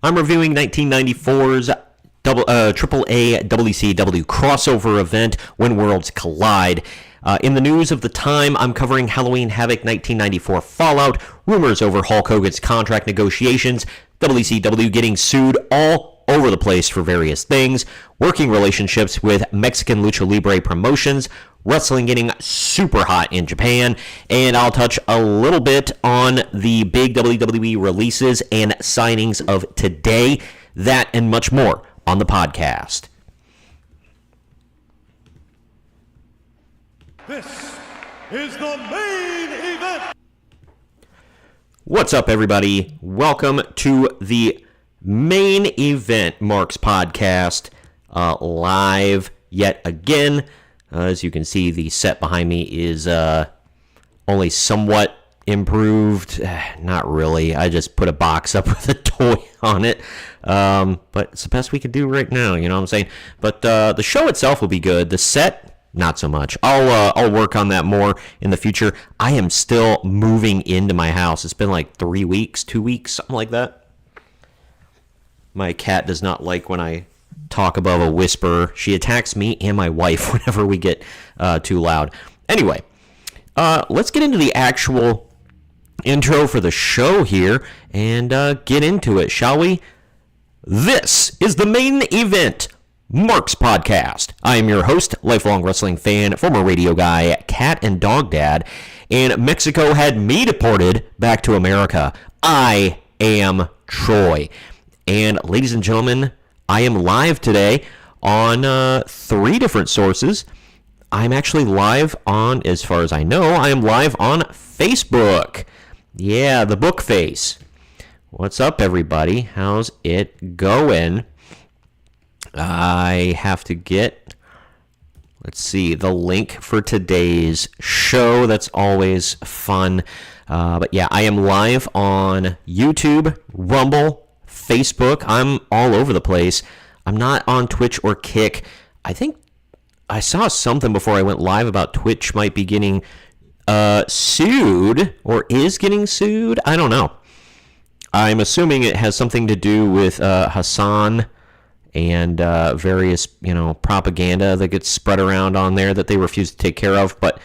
I'm reviewing 1994's AAA WCW crossover event When Worlds Collide. In the news of the time, I'm covering Halloween Havoc 1994 fallout, rumors over Hulk Hogan's contract negotiations, WCW getting sued all over the place for various things, working relationships with Mexican lucha libre promotions, wrestling getting super hot in Japan, and I'll touch a little bit on the big WWE releases and signings of today, that and much more on the podcast. This is the main event. What's up, everybody? Welcome to the main event Marks podcast, live yet again. As you can see, the set behind me is only somewhat improved. Not really. I just put a box up with a toy on it. But it's the best we could do right now, you know what I'm saying? But the show itself will be good. The set, not so much. I'll work on that more in the future. I am still moving into my house. It's been like 3 weeks, 2 weeks, something like that. My cat does not like when I talk above a whisper. She attacks me and my wife whenever we get too loud. Anyway, let's get into the actual intro for the show here and get into it, shall we? This is the main event Marks podcast. I am your host, lifelong wrestling fan, former radio guy, cat and dog dad, and Mexico had me deported back to America. I am Troy. And ladies and gentlemen, I am live today on 3 different sources. I'm actually live on, as far as I know, I am live on Facebook. Yeah, the book face. What's up, everybody? How's it going? I have to get, let's see, the link for today's show. That's always fun. But yeah, I am live on YouTube, Rumble, Facebook. I'm all over the place. I'm not on Twitch or Kick. I think I saw something before I went live about Twitch might be getting sued or is getting sued. I don't know. I'm assuming it has something to do with Hassan and various, propaganda that gets spread around on there that they refuse to take care of. But,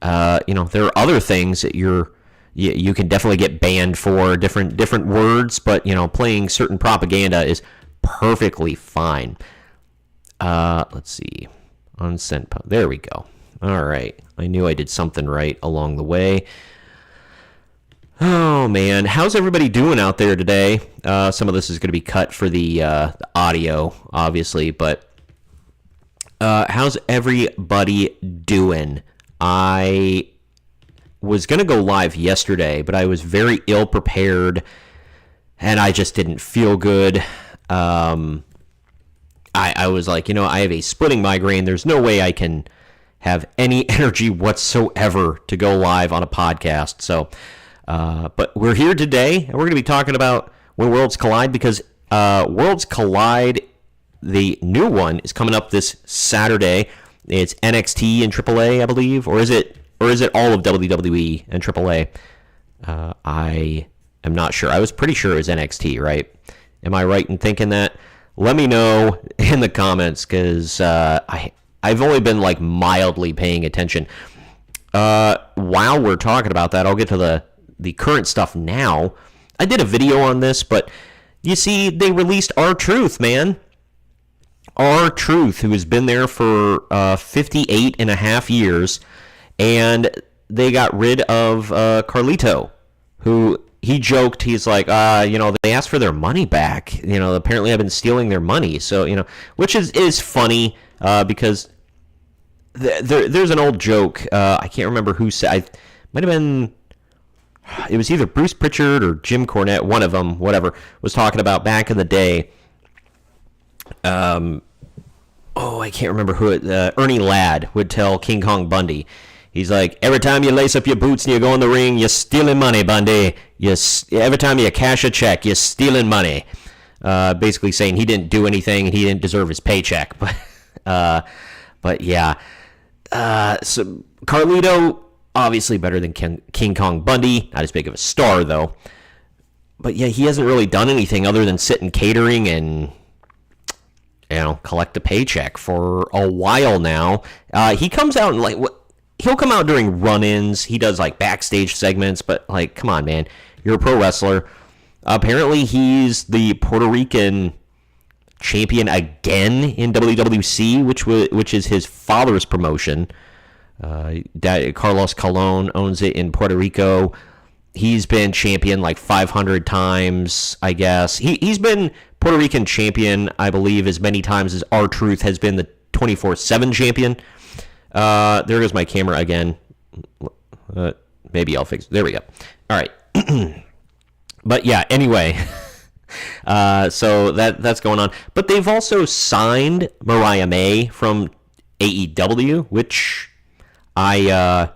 there are other things that you can definitely get banned for, different words, but, playing certain propaganda is perfectly fine. Let's see. Unsent. There we go. All right. I knew I did something right along the way. Oh, man. How's everybody doing out there today? Some of this is going to be cut for the audio, obviously, but how's everybody doing? I was going to go live yesterday, but I was very ill prepared, and I just didn't feel good. I was like, I have a splitting migraine. There's no way I can have any energy whatsoever to go live on a podcast. So, but we're here today, and we're going to be talking about When Worlds Collide, because Worlds Collide, the new one, is coming up this Saturday. It's NXT and AAA, I believe, or is it all of WWE and AAA? I am not sure. I was pretty sure it was NXT, right? Am I right in thinking that? Let me know in the comments, because I've only been like mildly paying attention. While we're talking about that, I'll get to the current stuff now. I did a video on this, but you see, they released R-Truth, man. R-Truth, who has been there for 58 and a half years, and they got rid of Carlito, who he joked, he's like, they asked for their money back. Apparently I've been stealing their money. So, which is funny because there's an old joke. I can't remember who said, might have been, it was either Bruce Pritchard or Jim Cornette, one of them, whatever, was talking about back in the day. I can't remember who Ernie Ladd would tell King Kong Bundy. He's like, every time you lace up your boots and you go in the ring, you're stealing money, Bundy. Every time you cash a check, you're stealing money. Basically saying he didn't do anything and he didn't deserve his paycheck. But yeah. So Carlito, obviously better than King Kong Bundy. Not as big of a star, though. But yeah, he hasn't really done anything other than sit in catering and, collect a paycheck for a while now. He comes out and he'll come out during run-ins. He does like backstage segments, but like, come on, man, you're a pro wrestler. Apparently, he's the Puerto Rican champion again in WWC, which is his father's promotion. Carlos Colon owns it in Puerto Rico. He's been champion like 500 times, I guess. He's been Puerto Rican champion, I believe, as many times as R-Truth has been the 24/7 champion. There goes my camera again. Maybe I'll fix it. There we go. All right. But yeah, anyway. So that's going on. But they've also signed Mariah May from AEW, which I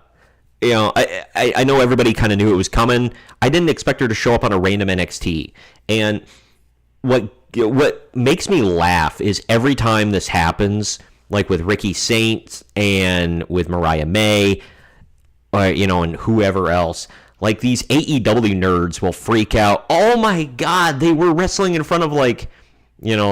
know everybody kind of knew it was coming. I didn't expect her to show up on a random NXT. And what makes me laugh is every time this happens, like with Ricky Saints and with Mariah May, and whoever else, like these AEW nerds will freak out. Oh my God, they were wrestling in front of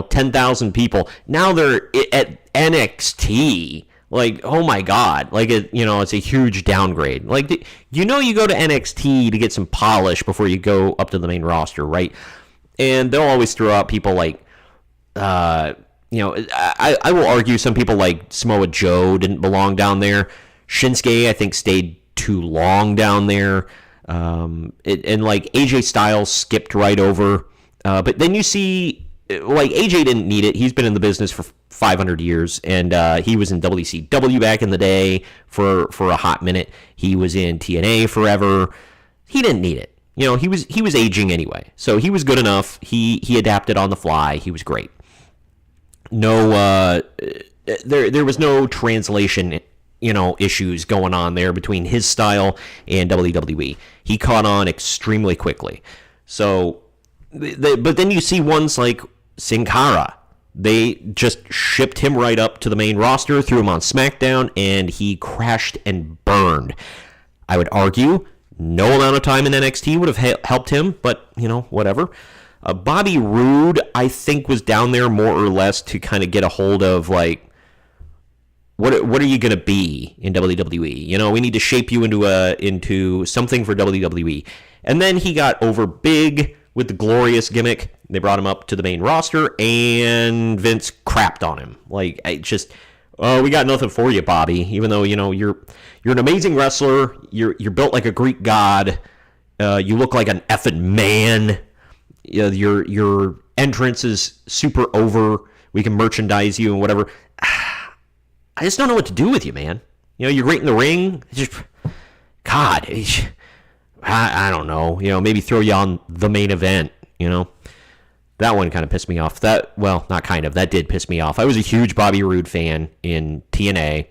10,000 people. Now they're at NXT. Like, oh my God, like it's a huge downgrade. Like, you go to NXT to get some polish before you go up to the main roster, right? And they'll always throw out people like, I will argue some people like Samoa Joe didn't belong down there. Shinsuke, I think, stayed too long down there. And like AJ Styles skipped right over. But then you see, like, AJ didn't need it. He's been in the business for 500 years, and he was in WCW back in the day for a hot minute. He was in TNA forever. He didn't need it. He was aging anyway, so he was good enough. He adapted on the fly. He was great. No, there was no translation issues going on there between his style and WWE. He caught on extremely quickly. So, but then you see ones like Sin Cara. They just shipped him right up to the main roster, threw him on SmackDown, and he crashed and burned. I would argue no amount of time in NXT would have helped him, but, whatever. Bobby Roode, I think, was down there more or less to kind of get a hold of, like, what are you going to be in WWE? We need to shape you into something for WWE. And then he got over big with the glorious gimmick. They brought him up to the main roster, and Vince crapped on him. Like, we got nothing for you, Bobby. Even though you're an amazing wrestler, you're built like a Greek god. You look like an effing man. Your entrance is super over. We can merchandise you and whatever. I just don't know what to do with you, man. You're great in the ring. God, I don't know. Maybe throw you on the main event. That one kind of pissed me off. That did piss me off. I was a huge Bobby Roode fan in TNA,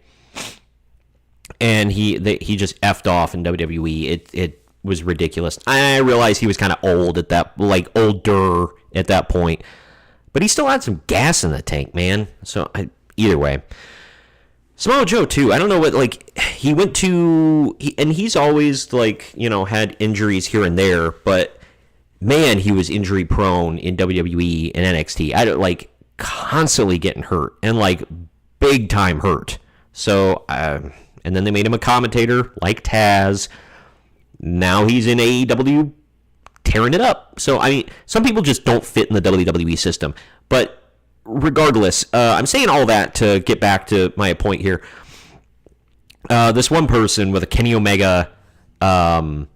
and he just effed off in WWE. It was ridiculous. I realized he was kind of old at that, older at that point, but he still had some gas in the tank, man. So either way. Samoa Joe, too. I don't know what, he went to, and he's always, had injuries here and there, but, man, he was injury prone in WWE and NXT. Constantly getting hurt, and, big time hurt. So, and then they made him a commentator, like Taz. Now he's in AEW, tearing it up. So, some people just don't fit in the WWE system, but regardless, I'm saying all that to get back to my point here. This one person with a Kenny Omega avatar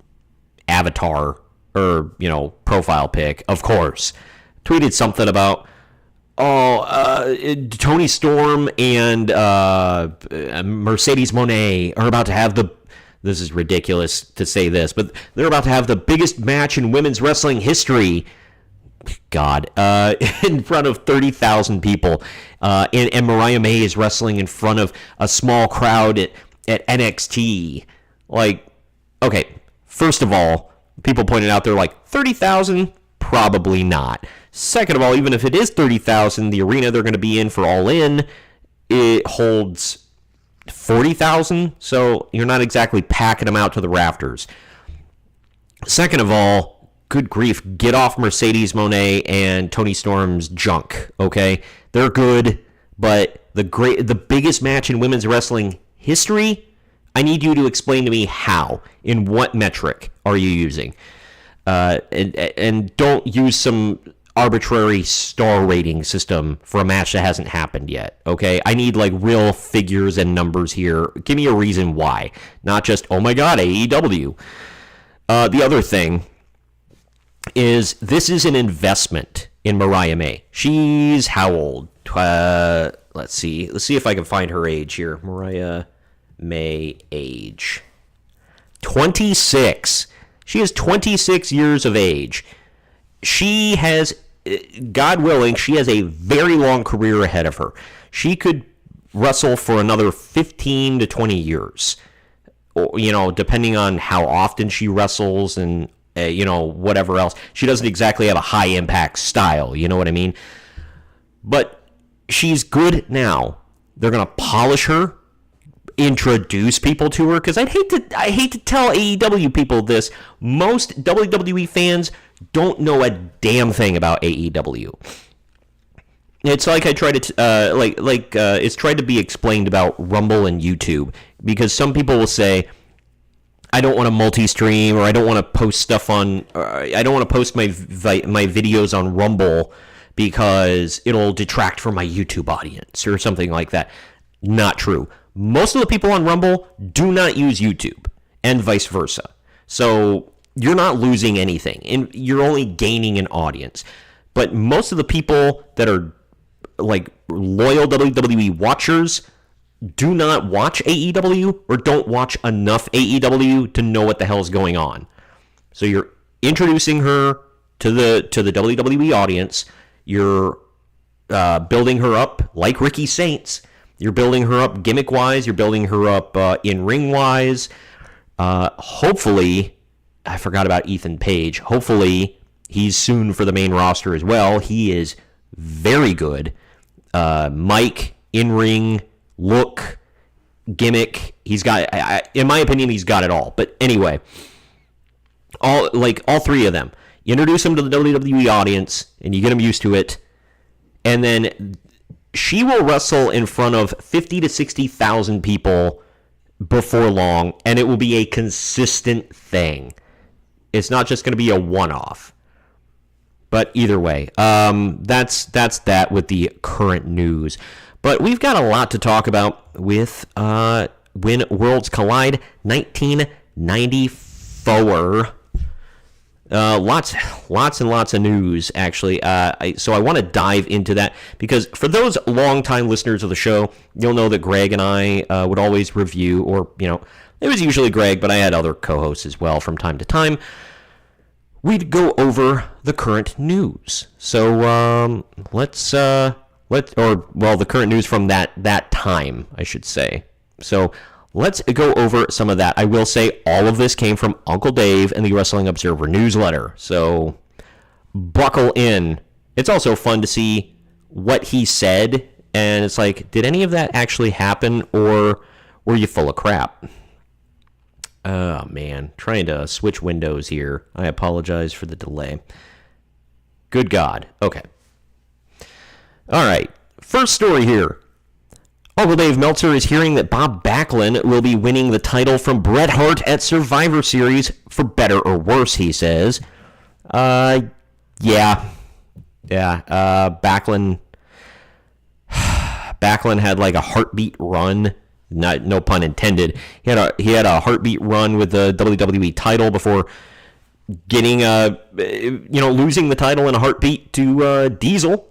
or, profile pic, of course, tweeted something about, Tony Storm and Mercedes Moné are about to have this is ridiculous to say this, but they're about to have the biggest match in women's wrestling history. God, in front of 30,000 people, and Mariah May is wrestling in front of a small crowd at NXT. Okay, first of all, people pointed out they're 30,000, probably not. Second of all, even if it is 30,000, the arena they're going to be in for All In, it holds 40,000, so you're not exactly packing them out to the rafters. Second of all, good grief, get off Mercedes Moné and Toni Storm's junk, okay? They're good, but the biggest match in women's wrestling history, I need you to explain to me how. In what metric are you using? And don't use some arbitrary star rating system for a match that hasn't happened yet, okay? I need like real figures and numbers here. Give me a reason why, not just, oh my God, AEW. The other thing is this is an investment in Mariah May. She's how old? Let's see if I can find her age here. Mariah May age. 26. She is 26 years of age. She has, God willing, she has a very long career ahead of her. She could wrestle for another 15 to 20 years, depending on how often she wrestles and, whatever else. She doesn't exactly have a high-impact style, you know what I mean? But she's good now. They're going to polish her, introduce people to her, because I hate to tell AEW people this. Most WWE fans don't know a damn thing about AEW. It's like I try to it's tried to be explained about Rumble and YouTube, because some people will say, I don't want to multi-stream, or I don't want to post stuff on, I don't want to post my videos on Rumble because it'll detract from my YouTube audience or something like that. Not true. Most of the people on Rumble do not use YouTube, and vice versa. So you're not losing anything, and you're only gaining an audience. But most of the people that are like loyal WWE watchers do not watch AEW, or don't watch enough AEW to know what the hell's going on. So you're introducing her to the WWE audience. You're building her up like Ricky Saints. You're building her up gimmick-wise. You're building her up in-ring-wise. Hopefully, I forgot about Ethan Page. Hopefully, he's soon for the main roster as well. He is very good. Mic, in-ring, look, gimmick. He's got, in my opinion, he's got it all. But anyway, all three of them. You introduce them to the WWE audience, and you get them used to it, and then she will wrestle in front of 50 to 60,000 people before long, and it will be a consistent thing. It's not just going to be a one-off. But either way, that's that with the current news. But we've got a lot to talk about with When Worlds Collide 1994. Lots and lots of news, actually. So I want to dive into that, because for those longtime listeners of the show, you'll know that Greg and I would always review, or, it was usually Greg, but I had other co-hosts as well from time to time. We'd go over the current news. So the current news from that time, I should say. So let's go over some of that. I will say all of this came from Uncle Dave and the Wrestling Observer newsletter. So buckle in. It's also fun to see what he said, and it's like, did any of that actually happen, or were you full of crap? Oh, man. Trying to switch windows here. I apologize for the delay. Good God. Okay. All right. First story here. Uncle Dave Meltzer is hearing that Bob Backlund will be winning the title from Bret Hart at Survivor Series, for better or worse, he says. Yeah. Backlund had like a heartbeat run. No pun intended. He had a heartbeat run with the WWE title before getting losing the title in a heartbeat to Diesel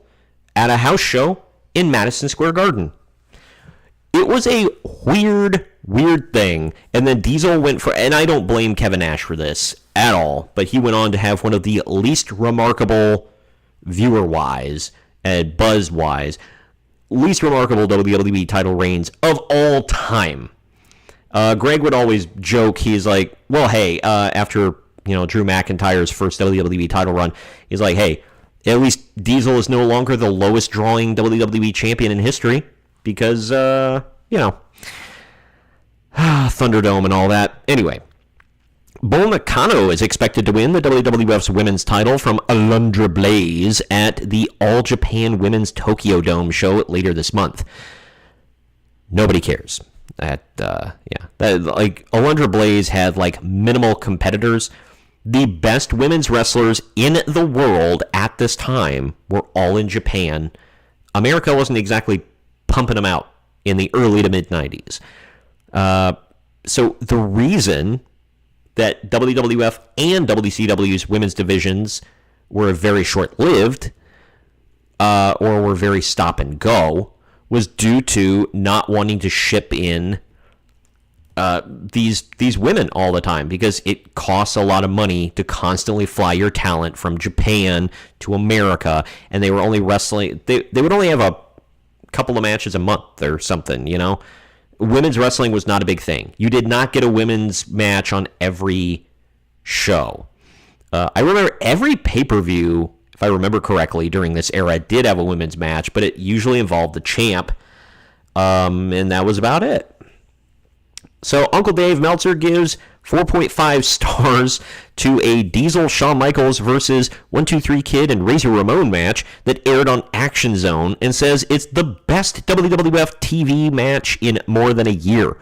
at a house show in Madison Square Garden. It was a weird thing. And then Diesel went for, and I don't blame Kevin Nash for this at all, but he went on to have one of the least remarkable, viewer-wise and buzz-wise, least remarkable WWE title reigns of all time. Greg would always joke, he's like, well, hey, after, Drew McIntyre's first WWE title run, he's like, hey, at least Diesel is no longer the lowest drawing WWE champion in history, because, Thunderdome and all that. Anyway, Bull Nakano is expected to win the WWF's women's title from Alundra Blaze at the All Japan Women's Tokyo Dome show later this month. Nobody cares. Alundra Blaze had minimal competitors. The best women's wrestlers in the world at this time were all in Japan. America wasn't exactly pumping them out in the early to mid 90s. So the reason that WWF and WCW's women's divisions were very short-lived or were very stop and go was due to not wanting to ship in these women all the time, because it costs a lot of money to constantly fly your talent from Japan to America, and they were only wrestling. They would only have a couple of matches a month or something, Women's wrestling was not a big thing. You did not get a women's match on every show. I remember every pay-per-view, if I remember correctly, during this era did have a women's match, but it usually involved the champ, and that was about it. So Uncle Dave Meltzer gives 4.5 stars to a Diesel Shawn Michaels versus 1-2-3 Kid and Razor Ramon match that aired on Action Zone, and says it's the best WWF TV match in more than a year.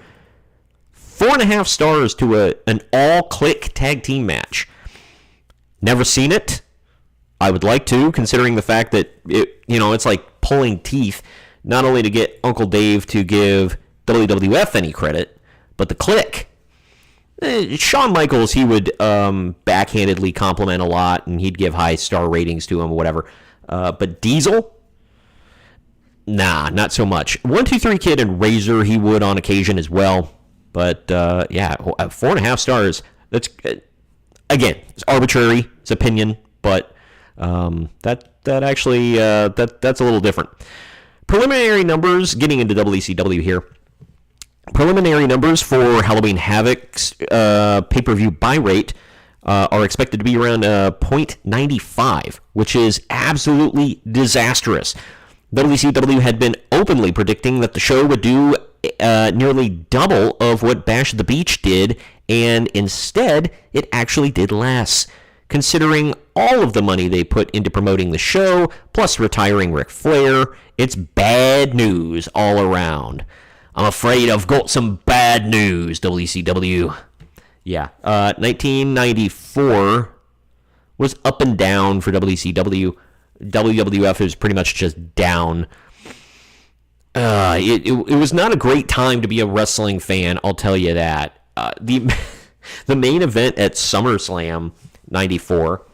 4.5 stars to an all-click tag team match. Never seen it. I would like to, considering the fact that it's like pulling teeth, not only to get Uncle Dave to give WWF any credit, but the Click. Shawn Michaels, he would backhandedly compliment a lot, and he'd give high star ratings to him or whatever. But Diesel? Nah, not so much. 1-2-3 Kid and Razor, he would on occasion as well. But, 4.5 stars. That's, again, it's arbitrary. It's opinion. But that's a little different. Preliminary numbers, getting into WCW here. Preliminary numbers for Halloween Havoc's pay-per-view buy rate are expected to be around 0.95, which is absolutely disastrous. WCW had been openly predicting that the show would do nearly double of what Bash at the Beach did, and instead, it actually did less. Considering all of the money they put into promoting the show, plus retiring Ric Flair, it's bad news all around. I'm afraid I've got some bad news, WCW. Yeah, 1994 was up and down for WCW. WWF is pretty much just down. It was not a great time to be a wrestling fan, I'll tell you that. The main event at SummerSlam 94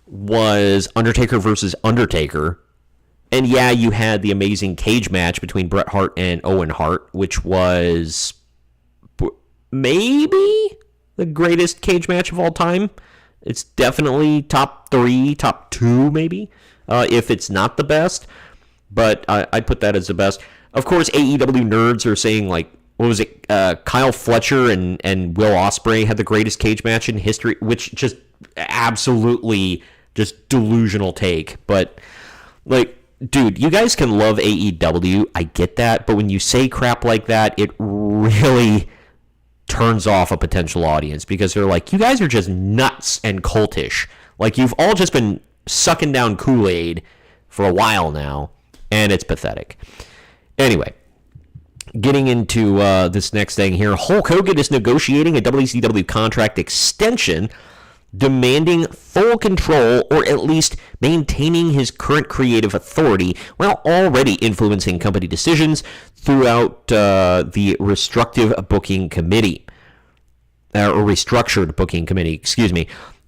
was Undertaker versus Undertaker. And yeah, you had the amazing cage match between Bret Hart and Owen Hart, which was maybe the greatest cage match of all time. It's definitely top 3, top 2 maybe, if it's not the best. But I'd put that as the best. Of course, AEW nerds are saying, what was it? Kyle Fletcher and Will Ospreay had the greatest cage match in history, which just absolutely just delusional take. But, dude, you guys can love AEW. I get that. But when you say crap like that, it really turns off a potential audience, because they're like, you guys are just nuts and cultish. You've all just been sucking down Kool-Aid for a while now, and it's pathetic. Anyway, getting into this next thing here, Hulk Hogan is negotiating a WCW contract extension, demanding full control, or at least maintaining his current creative authority while already influencing company decisions throughout the restructured booking committee.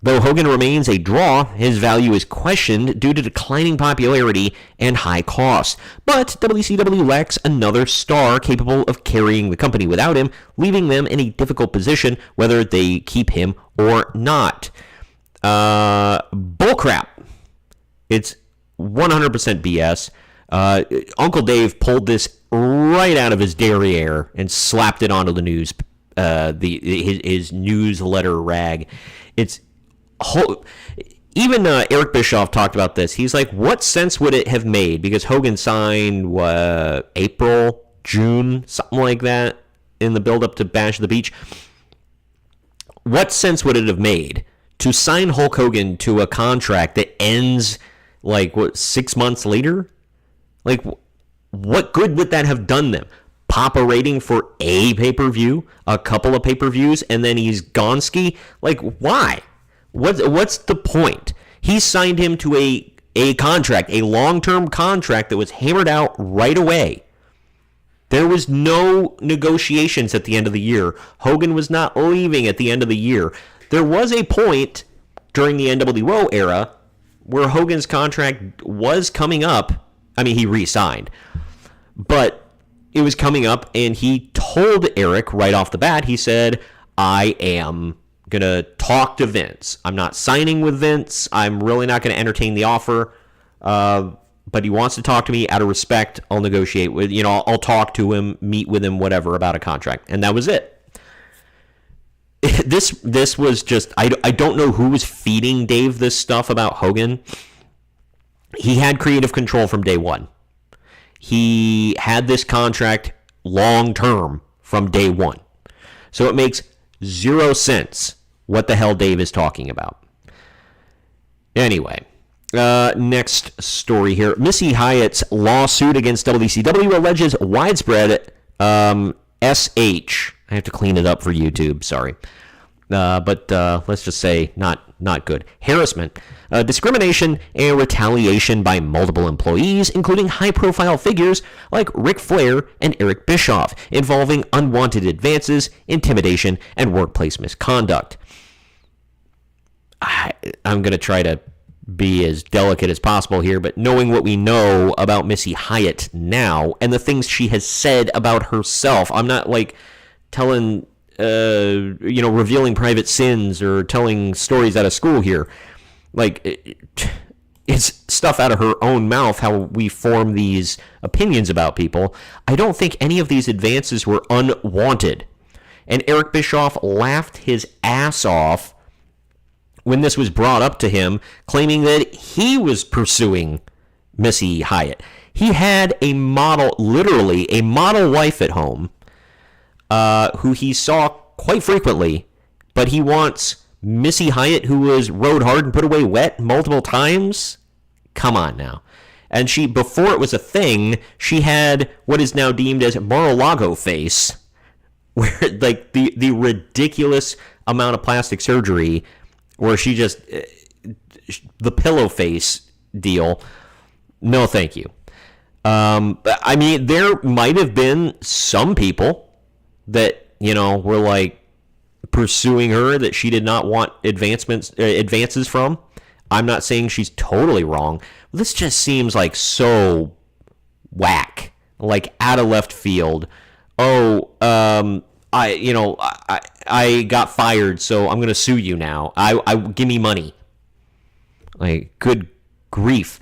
Though Hogan remains a draw, his value is questioned due to declining popularity and high costs. But WCW lacks another star capable of carrying the company without him, leaving them in a difficult position whether they keep him or not. Bullcrap. It's 100% BS. Uncle Dave pulled this right out of his derriere and slapped it onto the news, his newsletter rag. It's even Eric Bischoff talked about this. He's like, what sense would it have made? Because Hogan signed April, June, something like that, in the build-up to Bash at the Beach. what sense would it have made to sign Hulk Hogan to a contract that ends, 6 months later? Like, what good would that have done them? Pop a rating for a pay-per-view, a couple of pay-per-views, and then he's gonski? Like, why? What's the point? He signed him to a contract, a long-term contract that was hammered out right away. There was no negotiations at the end of the year. Hogan was not leaving at the end of the year. There was a point during the NWO era where Hogan's contract was coming up. I mean, he re-signed. But it was coming up, and he told Eric right off the bat, he said, I am going to talk to Vince. I'm not signing with Vince. I'm really not going to entertain the offer. But he wants to talk to me out of respect. I'll negotiate with, I'll talk to him, meet with him, whatever, about a contract. And that was it. This was just, I don't know who was feeding Dave this stuff about Hogan. He had creative control from day one. He had this contract long term from day one. So it makes zero sense what the hell Dave is talking about. Anyway, next story here. Missy Hyatt's lawsuit against WCW alleges widespread SH. I have to clean it up for YouTube, sorry. But let's just say not good. Harassment, discrimination, and retaliation by multiple employees, including high-profile figures like Ric Flair and Eric Bischoff, involving unwanted advances, intimidation, and workplace misconduct. I'm going to try to be as delicate as possible here, but knowing what we know about Missy Hyatt now and the things she has said about herself, I'm not telling, revealing private sins or telling stories out of school here. It's stuff out of her own mouth, how we form these opinions about people. I don't think any of these advances were unwanted. And Eric Bischoff laughed his ass off when this was brought up to him, claiming that he was pursuing Missy Hyatt. He had literally a model wife at home, who he saw quite frequently, but he wants Missy Hyatt, who was rode hard and put away wet multiple times? Come on now. And before it was a thing, she had what is now deemed as Mar-a-Lago face, where the ridiculous amount of plastic surgery, where she just, the pillow face deal, no thank you. I mean, there might have been some people that, were pursuing her that she did not want advances from. I'm not saying she's totally wrong. This just seems so whack, out of left field. I got fired, so I'm going to sue you now. I give me money. Good grief.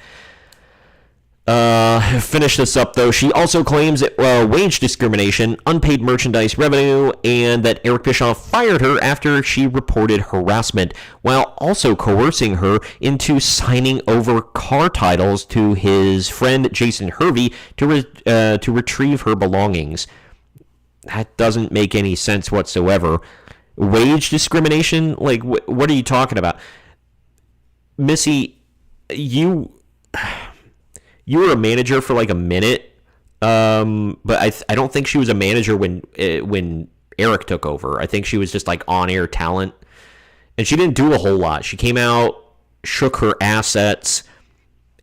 Finish this up, though. She also claims wage discrimination, unpaid merchandise revenue, and that Eric Bischoff fired her after she reported harassment, while also coercing her into signing over car titles to his friend Jason Hervey to retrieve her belongings. That doesn't make any sense whatsoever. Wage discrimination? What are you talking about? Missy, you were a manager for a minute, but I don't think she was a manager when Eric took over. I think she was just on-air talent, and she didn't do a whole lot. She came out, shook her assets,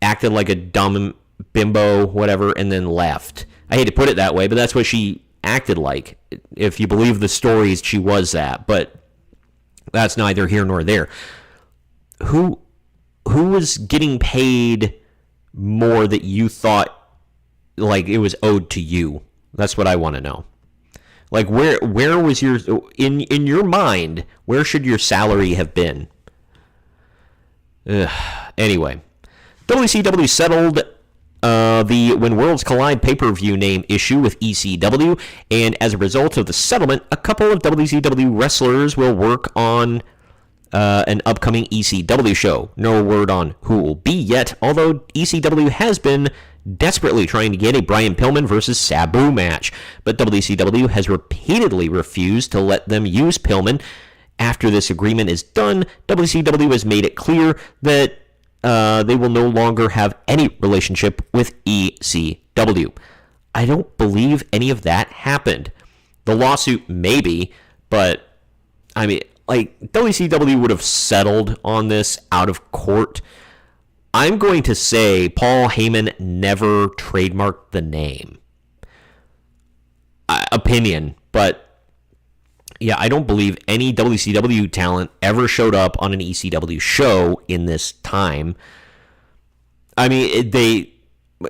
acted like a dumb bimbo, whatever, and then left. I hate to put it that way, but that's what she acted like. If you believe the stories, she was that, but that's neither here nor there. Who was getting paid more that you thought it was owed to you? That's what I want to know. Where was your in your mind, where should your salary have been? Anyway, WCW settled the When Worlds Collide pay-per-view name issue with ECW, and as a result of the settlement, a couple of WCW wrestlers will work on an upcoming ECW show. No word on who will be yet, although ECW has been desperately trying to get a Brian Pillman versus Sabu match, but WCW has repeatedly refused to let them use Pillman, After this agreement is done, WCW has made it clear that they will no longer have any relationship with ECW. I don't believe any of that happened. The lawsuit, maybe, but I mean, like, WCW would have settled on this out of court. I'm going to say Paul Heyman never trademarked the name. Opinion, but yeah, I don't believe any WCW talent ever showed up on an ECW show in this time. I mean,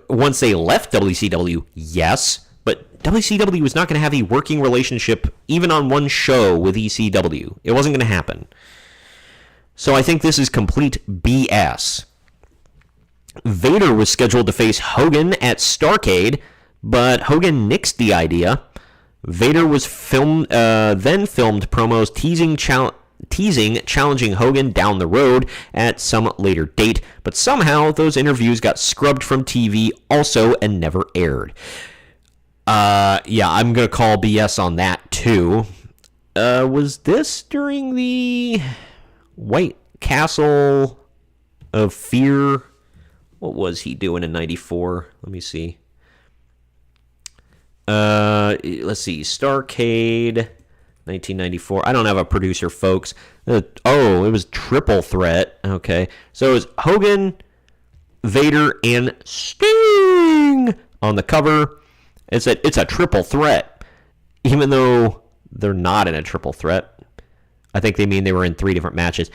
once they left WCW, yes, but WCW was not going to have a working relationship even on one show with ECW. It wasn't going to happen. So I think this is complete BS. Vader was scheduled to face Hogan at Starrcade, but Hogan nixed the idea. Vader was then filmed promos teasing challenging Hogan down the road at some later date, but somehow those interviews got scrubbed from TV also and never aired. Yeah, I'm going to call BS on that too. Was this during the White Castle of Fear? What was he doing in 94? Let me see. Let's see. Starrcade, 1994. I don't have a producer, folks. It was Triple Threat. Okay. So it was Hogan, Vader, and Sting on the cover. It's a triple threat, even though they're not in a triple threat. I think they mean they were in 3 different matches.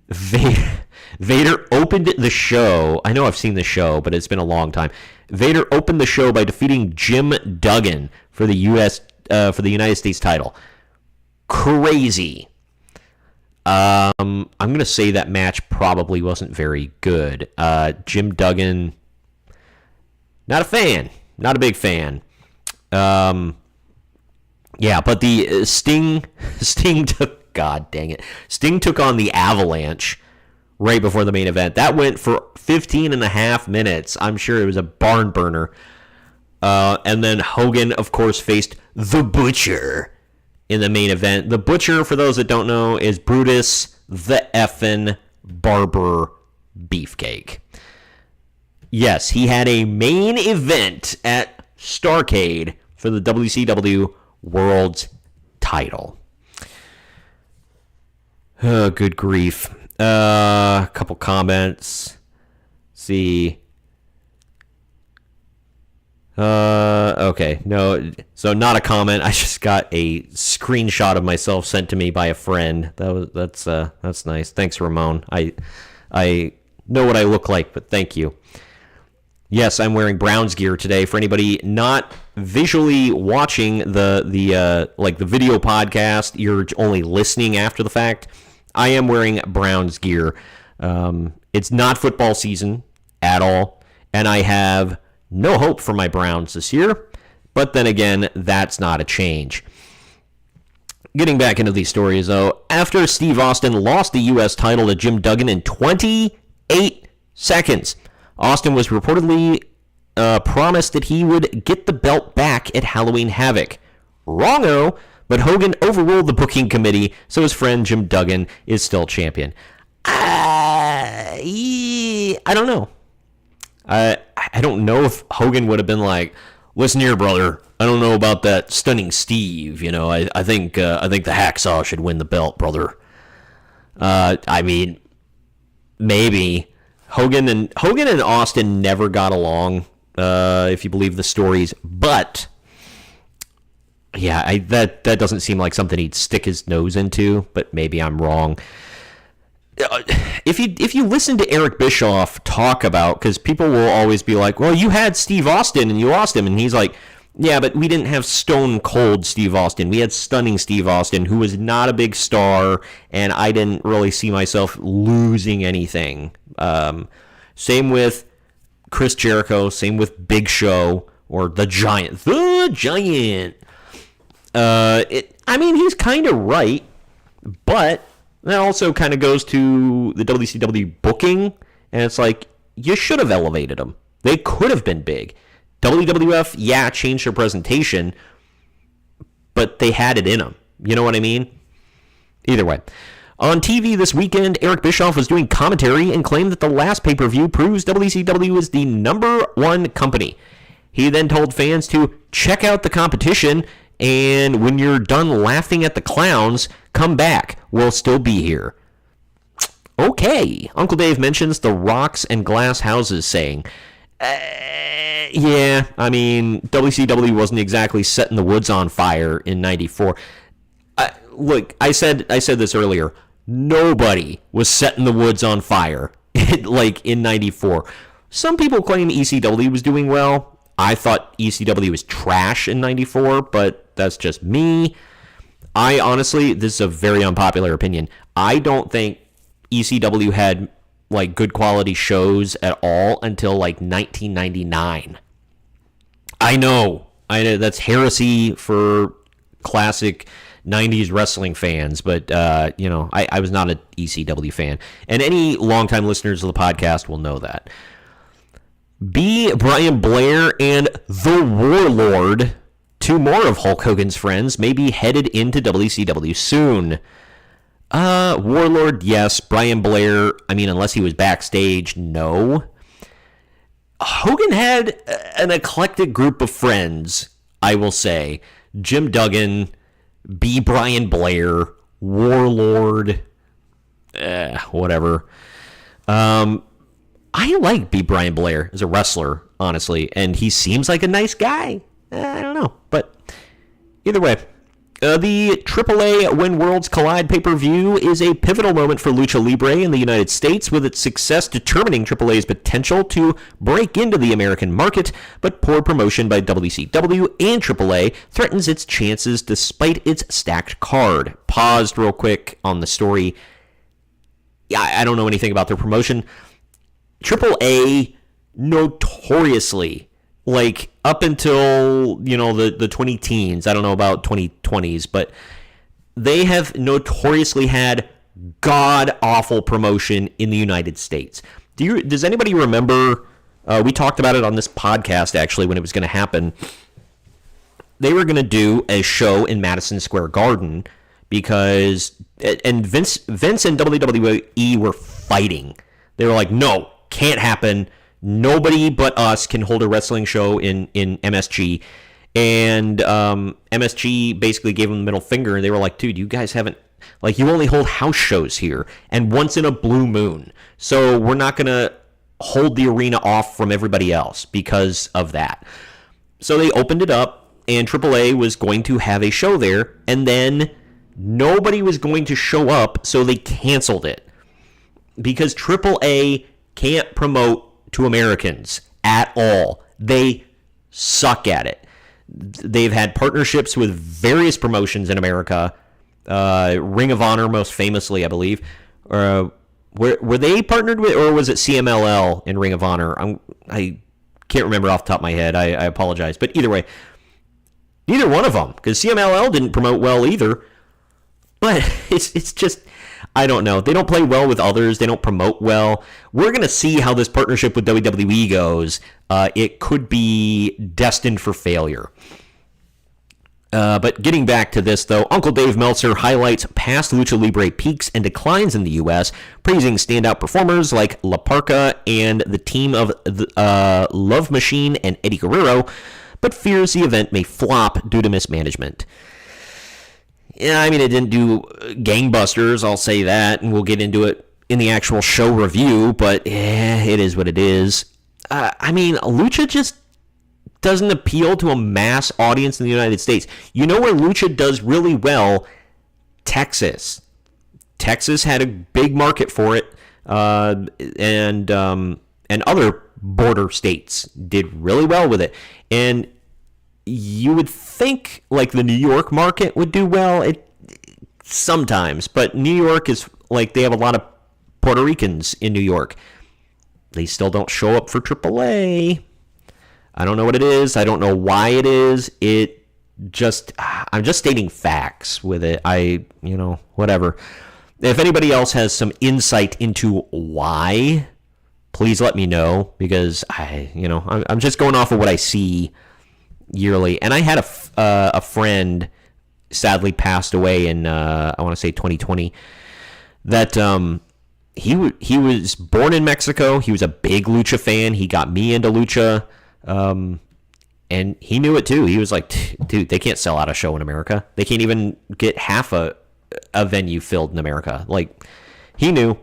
Vader opened the show. I know I've seen the show, but it's been a long time. Vader opened the show by defeating Jim Duggan for the United States title. Crazy. I'm gonna say that match probably wasn't very good. Jim Duggan, not a fan, not a big fan. Yeah, but the Sting took, God dang it, Sting took on the Avalanche right before the main event. That went for 15 and a half minutes. I'm sure it was a barn burner. And then Hogan, of course, faced The Butcher in the main event. The Butcher, for those that don't know, is Brutus the effin' Barber Beefcake. Yes, he had a main event at Starrcade for the WCW World's title. Oh, good grief. A couple comments. See. Okay. No, so not a comment. I just got a screenshot of myself sent to me by a friend. That's nice. Thanks, Ramon. I know what I look like, but thank you. Yes, I'm wearing Browns gear today. For anybody not visually watching the video podcast, you're only listening after the fact. I am wearing Browns gear. It's not football season at all, and I have no hope for my Browns this year. But then again, that's not a change. Getting back into these stories, though, after Steve Austin lost the U.S. title to Jim Duggan in 28 seconds, Austin was reportedly promised that he would get the belt back at Halloween Havoc. Wrong-o, but Hogan overruled the booking committee, so his friend Jim Duggan is still champion. I don't know. I don't know if Hogan would have been like, listen here, brother, I don't know about that Stunning Steve. You know, I think the Hacksaw should win the belt, brother. I mean, maybe. Hogan and Austin never got along, if you believe the stories. But yeah, that doesn't seem like something he'd stick his nose into. But maybe I'm wrong. If you listen to Eric Bischoff talk about, because people will always be like, well, you had Steve Austin and you lost him, and he's like, yeah, but we didn't have Stone Cold Steve Austin. We had Stunning Steve Austin, who was not a big star, and I didn't really see myself losing anything. Same with Chris Jericho, same with Big Show, or The Giant. The Giant! I mean, he's kind of right, but that also kind of goes to the WCW booking, and it's like, you should have elevated them. They could have been big. WWF, yeah, changed their presentation, but they had it in them. You know what I mean? Either way. On TV this weekend, Eric Bischoff was doing commentary and claimed that the last pay-per-view proves WCW is the number one company. He then told fans to check out the competition, and when you're done laughing at the clowns, come back. We'll still be here. Okay. Uncle Dave mentions the rocks and glass houses saying, yeah, I mean, WCW wasn't exactly setting the woods on fire in 94. Look, I said this earlier. Nobody was setting the woods on fire like in 94. Some people claim ECW was doing well. I thought ECW was trash in 94, but that's just me. I honestly, this is a very unpopular opinion. I don't think ECW had like good quality shows at all until like 1999. I know that's heresy for classic 90s wrestling fans, but I was not an ECW fan, and any longtime listeners of the podcast will know that. B. Brian Blair and the Warlord, two more of Hulk Hogan's friends, may be headed into WCW soon. Warlord, yes. Brian Blair, I mean, unless he was backstage, no. Hogan had an eclectic group of friends, I will say. Jim Duggan, B. Brian Blair, Warlord, whatever. I like B. Brian Blair as a wrestler, honestly, and he seems like a nice guy. I don't know, but either way. The AAA When Worlds Collide pay-per-view is a pivotal moment for Lucha Libre in the United States, with its success determining AAA's potential to break into the American market, but poor promotion by WCW and AAA threatens its chances despite its stacked card. Paused real quick on the story. Yeah, I don't know anything about their promotion. AAA notoriously, like up until, the 20 teens, I don't know about 2020s, but they have notoriously had god-awful promotion in the United States. Does anybody remember, we talked about it on this podcast actually when it was going to happen. They were going to do a show in Madison Square Garden and Vince and WWE were fighting. They were like, no, can't happen. Nobody but us can hold a wrestling show in MSG. And MSG basically gave them the middle finger, and they were like, dude, you guys haven't, like, you only hold house shows here, and once in a blue moon. So we're not going to hold the arena off from everybody else because of that. So they opened it up, and AAA was going to have a show there, and then nobody was going to show up, so they canceled it. Because AAA can't promote to Americans at all. They suck at it. They've had partnerships with various promotions in America. Ring of Honor, most famously, I believe. Were they partnered with, or was it CMLL in Ring of Honor? I can't remember off the top of my head. I apologize. But either way, neither one of them, because CMLL didn't promote well either. But it's just, I don't know. They don't play well with others. They don't promote well. We're going to see how this partnership with WWE goes. It could be destined for failure. But getting back to this, though, Uncle Dave Meltzer highlights past Lucha Libre peaks and declines in the U.S., praising standout performers like La Parca and the team of Love Machine and Eddie Guerrero, but fears the event may flop due to mismanagement. Yeah, I mean, it didn't do gangbusters, I'll say that, and we'll get into it in the actual show review, but it is what it is. I mean, Lucha just doesn't appeal to a mass audience in the United States. You know where Lucha does really well? Texas. Texas had a big market for it, and other border states did really well with it. And you would think like the New York market would do well sometimes, but New York is like, they have a lot of Puerto Ricans in New York. They still don't show up for AAA. I don't know what it is. I don't know why it is. I'm just stating facts with it. Whatever. If anybody else has some insight into why, please let me know, because I'm just going off of what I see yearly. And I had a friend sadly passed away in I want to say 2020. That he was born in Mexico. He was a big lucha fan. He got me into lucha, and he knew it too. He was like, dude, they can't sell out a show in America. They can't even get half a venue filled in America. Like, he knew.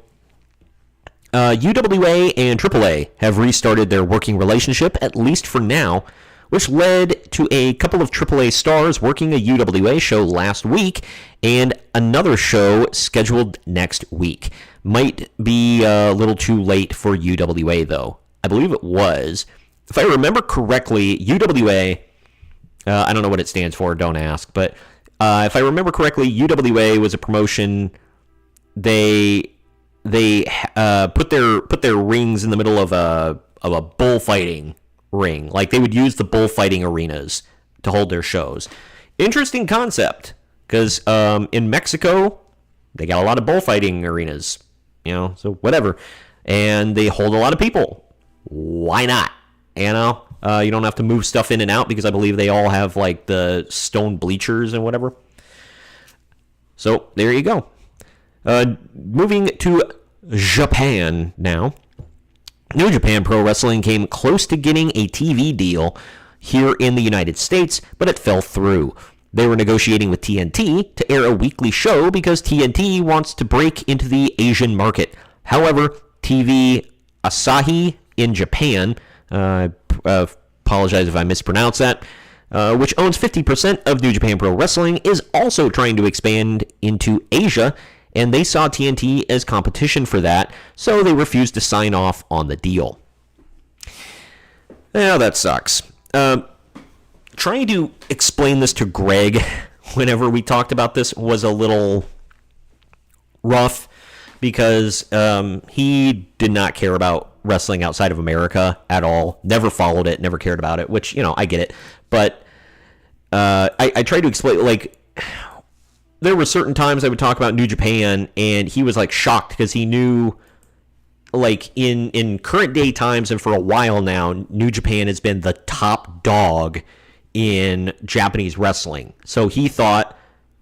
UWA and AAA have restarted their working relationship, at least for now, which led to a couple of AAA stars working a UWA show last week and another show scheduled next week. Might be a little too late for UWA, though. I believe it was. If I remember correctly, UWA, I don't know what it stands for, don't ask, but if I remember correctly, UWA was a promotion. They put their rings in the middle of a bullfighting ring. Like, they would use the bullfighting arenas to hold their shows. Interesting concept, because in Mexico, they got a lot of bullfighting arenas, so whatever. And they hold a lot of people. Why not? You don't have to move stuff in and out, because I believe they all have, like, the stone bleachers and whatever. So, there you go. Moving to Japan now. New Japan Pro Wrestling came close to getting a TV deal here in the United States, but it fell through. They were negotiating with TNT to air a weekly show because TNT wants to break into the Asian market. However, TV Asahi in Japan, apologize if I mispronounce that, which owns 50% of New Japan Pro Wrestling, is also trying to expand into Asia, and they saw TNT as competition for that, so they refused to sign off on the deal. Now, that sucks. Trying to explain this to Greg whenever we talked about this was a little rough, because he did not care about wrestling outside of America at all. Never followed it, never cared about it, which, I get it. But I tried to explain, like, there were certain times I would talk about New Japan, and he was, like, shocked because he knew, like, in current day times and for a while now, New Japan has been the top dog in Japanese wrestling. So he thought,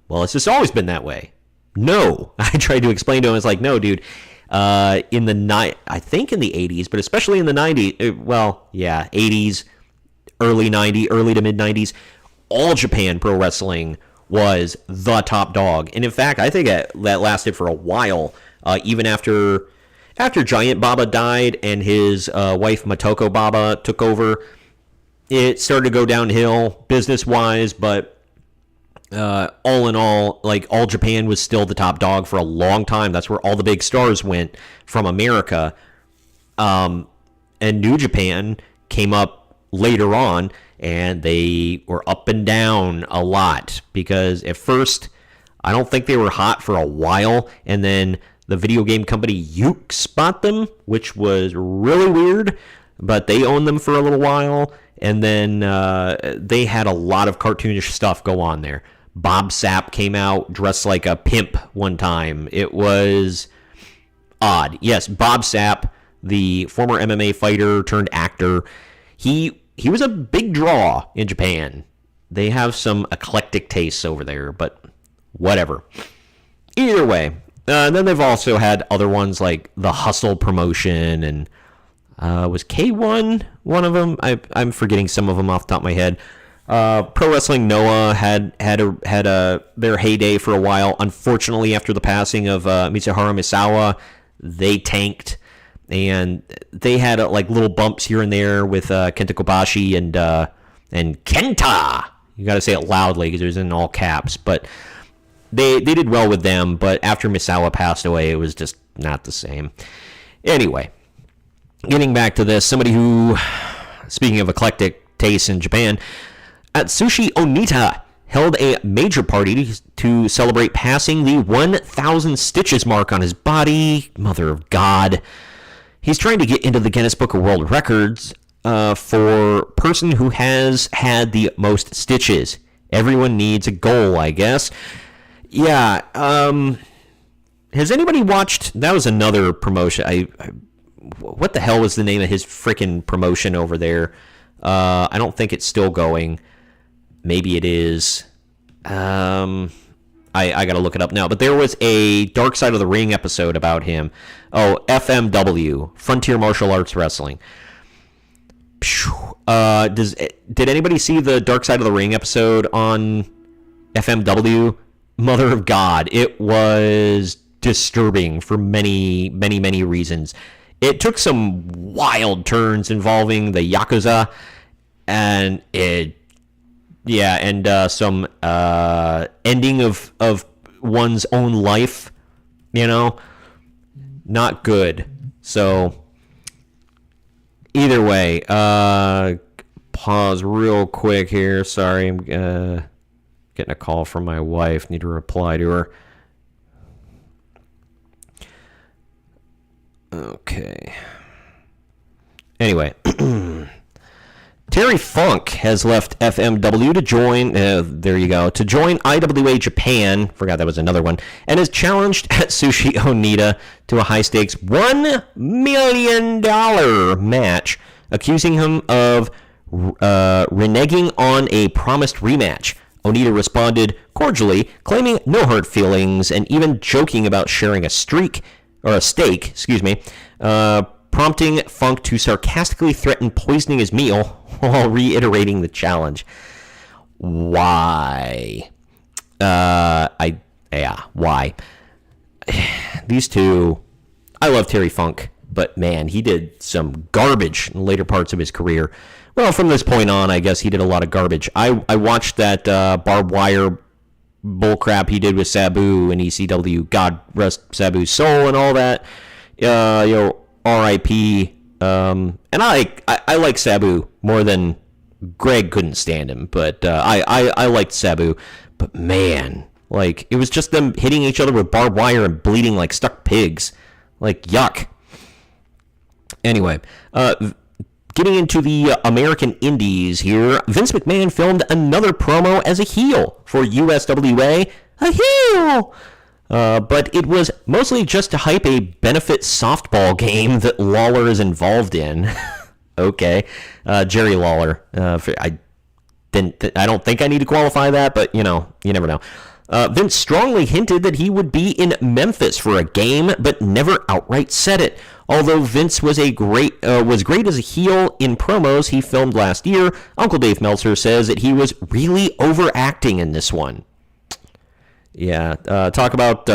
well, it's just always been that way. No. I tried to explain to him, it's like, no, dude. I think in the 80s, but especially in the 90s, 80s, early 90s, early to mid 90s, all Japan Pro Wrestling was the top dog. And in fact, I think that lasted for a while, even after Giant Baba died and his wife Motoko Baba took over. It started to go downhill business-wise, but all in all, like, All Japan was still the top dog for a long time. That's where all the big stars went from America. And New Japan came up later on, and they were up and down a lot, because at first, I don't think they were hot for a while, and then the video game company Yuke bought them, which was really weird, but they owned them for a little while, and then they had a lot of cartoonish stuff go on there. Bob Sapp came out dressed like a pimp one time. It was odd. Yes, Bob Sapp, the former MMA fighter turned actor, he was a big draw in Japan. They have some eclectic tastes over there, but whatever. Either way, then they've also had other ones like the Hustle promotion, and was K1 one of them? I'm forgetting some of them off the top of my head. Pro Wrestling Noah had their heyday for a while. Unfortunately, after the passing of Mitsuharu Misawa, they tanked. And they had like little bumps here and there with Kenta Kobashi and Kenta. You got to say it loudly because it was in all caps. But they did well with them. But after Misawa passed away, it was just not the same. Anyway, getting back to this, somebody who, speaking of eclectic tastes in Japan, Atsushi Onita held a major party to celebrate passing the 1,000 stitches mark on his body. Mother of God. He's trying to get into the Guinness Book of World Records for person who has had the most stitches. Everyone needs a goal, I guess. Yeah. Has anybody watched? That was another promotion. What the hell was the name of his freaking promotion over there? I don't think it's still going. Maybe it is. I got to look it up now, but there was a Dark Side of the Ring episode about him. Oh, FMW, Frontier Martial Arts Wrestling. Did anybody see the Dark Side of the Ring episode on FMW? Mother of God, it was disturbing for many, many, many reasons. It took some wild turns involving the Yakuza, and some ending of one's own life, not good. So either way, pause real quick here. Sorry, I'm getting a call from my wife. Need to reply to her. Okay. Anyway, Terry Funk has left FMW to join, to join IWA Japan, forgot that was another one, and has challenged Atsushi Onita to a high-stakes $1 million match, accusing him of reneging on a promised rematch. Onita responded cordially, claiming no hurt feelings, and even joking about sharing a stake, prompting Funk to sarcastically threaten poisoning his meal while reiterating the challenge. Why? Why? These two, I love Terry Funk, but man, he did some garbage in later parts of his career. Well, from this point on, I guess he did a lot of garbage. I watched that barbed wire bullcrap he did with Sabu and ECW. God rest Sabu's soul and all that. R.I.P. And I like Sabu more than Greg couldn't stand him, but I liked Sabu. But man, it was just them hitting each other with barbed wire and bleeding like stuck pigs. Yuck. Anyway, getting into the American Indies here, Vince McMahon filmed another promo as a heel for USWA. A heel! But it was mostly just to hype a benefit softball game that Lawler is involved in. Okay. Jerry Lawler. I don't think I need to qualify that, but, you never know. Vince strongly hinted that he would be in Memphis for a game, but never outright said it. Although Vince was great as a heel in promos he filmed last year, Uncle Dave Meltzer says that he was really overacting in this one. Yeah, talk about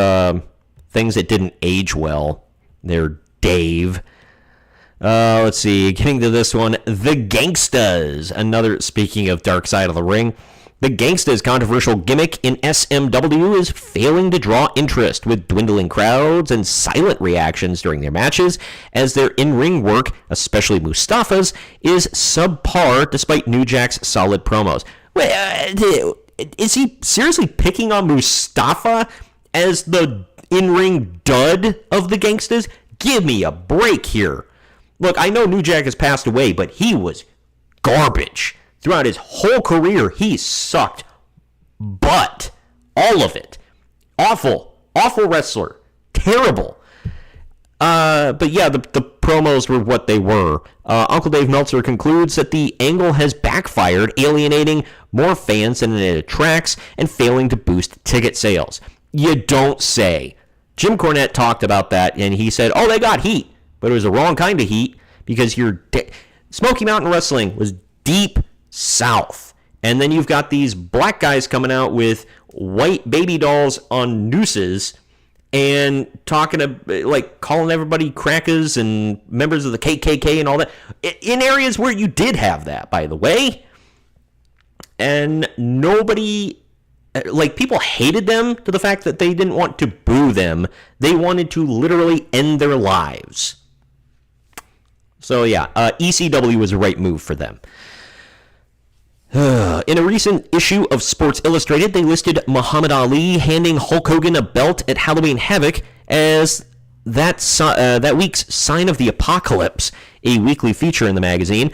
things that didn't age well. There, Dave. Let's see, getting to this one, The Gangstas. Speaking of Dark Side of the Ring, The Gangstas' controversial gimmick in SMW is failing to draw interest, with dwindling crowds and silent reactions during their matches, as their in-ring work, especially Mustafa's, is subpar despite New Jack's solid promos. Is he seriously picking on Mustafa as the in-ring dud of the Gangstas? Give me a break here. Look, I know New Jack has passed away, but he was garbage. Throughout his whole career, he sucked butt. All of it. Awful. Awful wrestler. Terrible. But yeah, the promos were what they were. Uncle Dave Meltzer concludes that the angle has backfired, alienating more fans than it attracts and failing to boost ticket sales. You don't say. Jim Cornette talked about that, and he said, they got heat. But it was the wrong kind of heat, because Smoky Mountain Wrestling was deep south. And then you've got these black guys coming out with white baby dolls on nooses and talking calling everybody crackers and members of the KKK and all that, in areas where you did have that, by the way. And nobody, people hated them to the fact that they didn't want to boo them. They wanted to literally end their lives. So yeah, ECW was the right move for them. In a recent issue of Sports Illustrated, they listed Muhammad Ali handing Hulk Hogan a belt at Halloween Havoc as that week's Sign of the Apocalypse, a weekly feature in the magazine.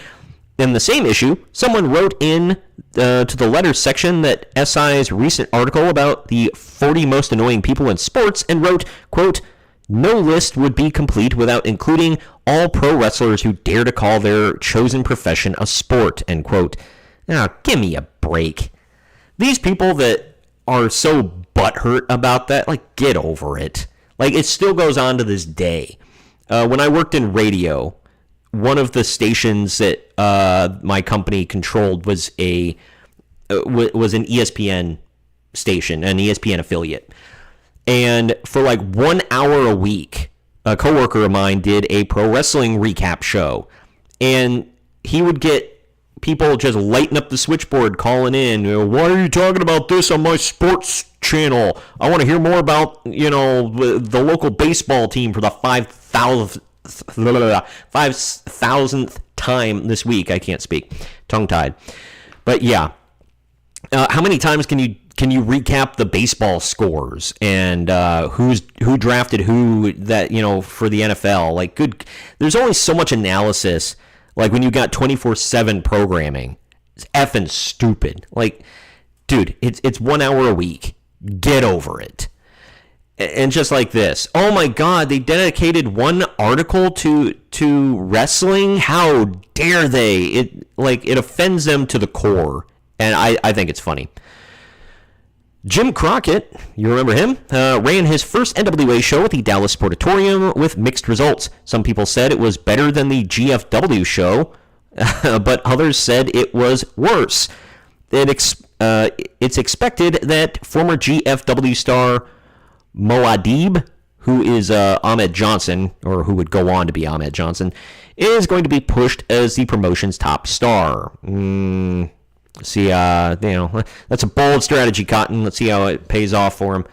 In the same issue, someone wrote in to the letters section that SI's recent article about the 40 most annoying people in sports, and wrote, quote, "No list would be complete without including all pro wrestlers who dare to call their chosen profession a sport," end quote. Now, give me a break. These people that are so butthurt about that. Like, get over it. Like, it still goes on to this day. When I worked in radio, one of the stations that my company controlled was an ESPN station, an ESPN affiliate. And for like 1 hour a week, a coworker of mine did a pro wrestling recap show. And he would get people just lighting up the switchboard, calling in. Why are you talking about this on my sports channel? I want to hear more about, the local baseball team for the 5,000th time this week. I can't speak. Tongue-tied. But yeah. How many times can you recap the baseball scores and who drafted who that, for the NFL? Like, good. There's only so much analysis. Like, when you got 24/7 programming, it's effing stupid. Like, dude, it's 1 hour a week. Get over it. And just like this, oh my God, they dedicated one article to wrestling. How dare they? It offends them to the core, and I think it's funny. Jim Crockett, you remember him, ran his first NWA show at the Dallas Sportatorium with mixed results. Some people said it was better than the GFW show, but others said it was worse. It's expected that former GFW star Moadib, who is Ahmed Johnson, or who would go on to be Ahmed Johnson, is going to be pushed as the promotion's top star. See, that's a bold strategy, Cotton. Let's see how it pays off for him.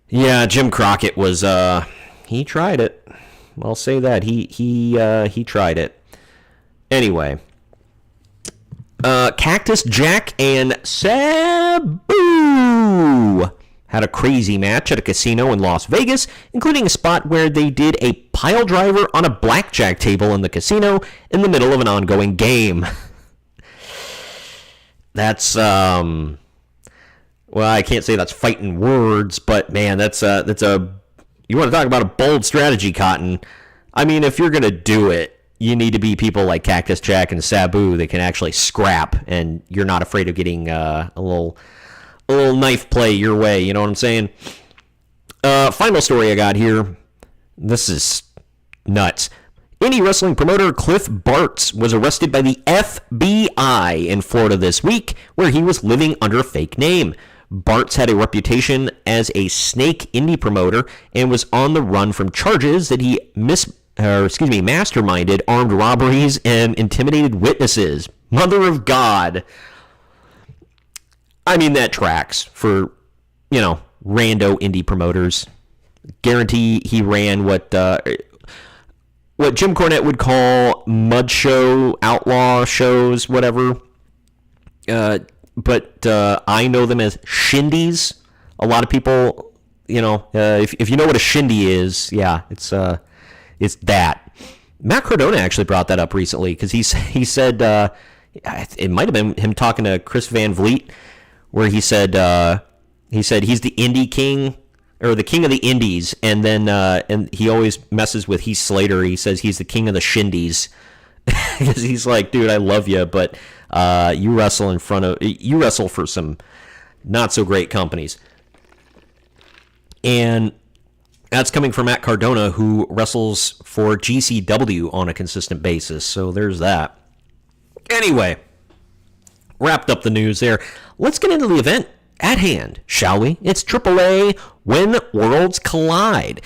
Yeah, Jim Crockett was, he tried it. I'll say that. He tried it. Anyway. Cactus Jack and Sabu had a crazy match at a casino in Las Vegas, including a spot where they did a pile driver on a blackjack table in the casino in the middle of an ongoing game. That's, well, I can't say that's fighting words, but man, that's you want to talk about a bold strategy, Cotton. I mean, if you're going to do it, you need to be people like Cactus Jack and Sabu that can actually scrap, and you're not afraid of getting a little knife play your way, you know what I'm saying? Final story I got here. This is nuts. Indie wrestling promoter Cliff Bartz was arrested by the FBI in Florida this week, where he was living under a fake name. Bartz had a reputation as a snake indie promoter and was on the run from charges that he masterminded armed robberies and intimidated witnesses. Mother of God. I mean, that tracks for, rando indie promoters. Guarantee he ran what Jim Cornette would call mud show, outlaw shows, whatever. But I know them as shindies. A lot of people, if you know what a shindy is, yeah, it's that. Matt Cardona actually brought that up recently because he said it might have been him talking to Chris Van Vliet, where he said he's the indie king, or the king of the indies, and then and he always messes with Heath Slater. He says he's the king of the shindies because he's like, dude, I love you, but you wrestle for some not so great companies. And that's coming from Matt Cardona, who wrestles for GCW on a consistent basis. So there's that. Anyway, wrapped up the news there. Let's get into the event at hand, shall we? It's AAA When Worlds Collide.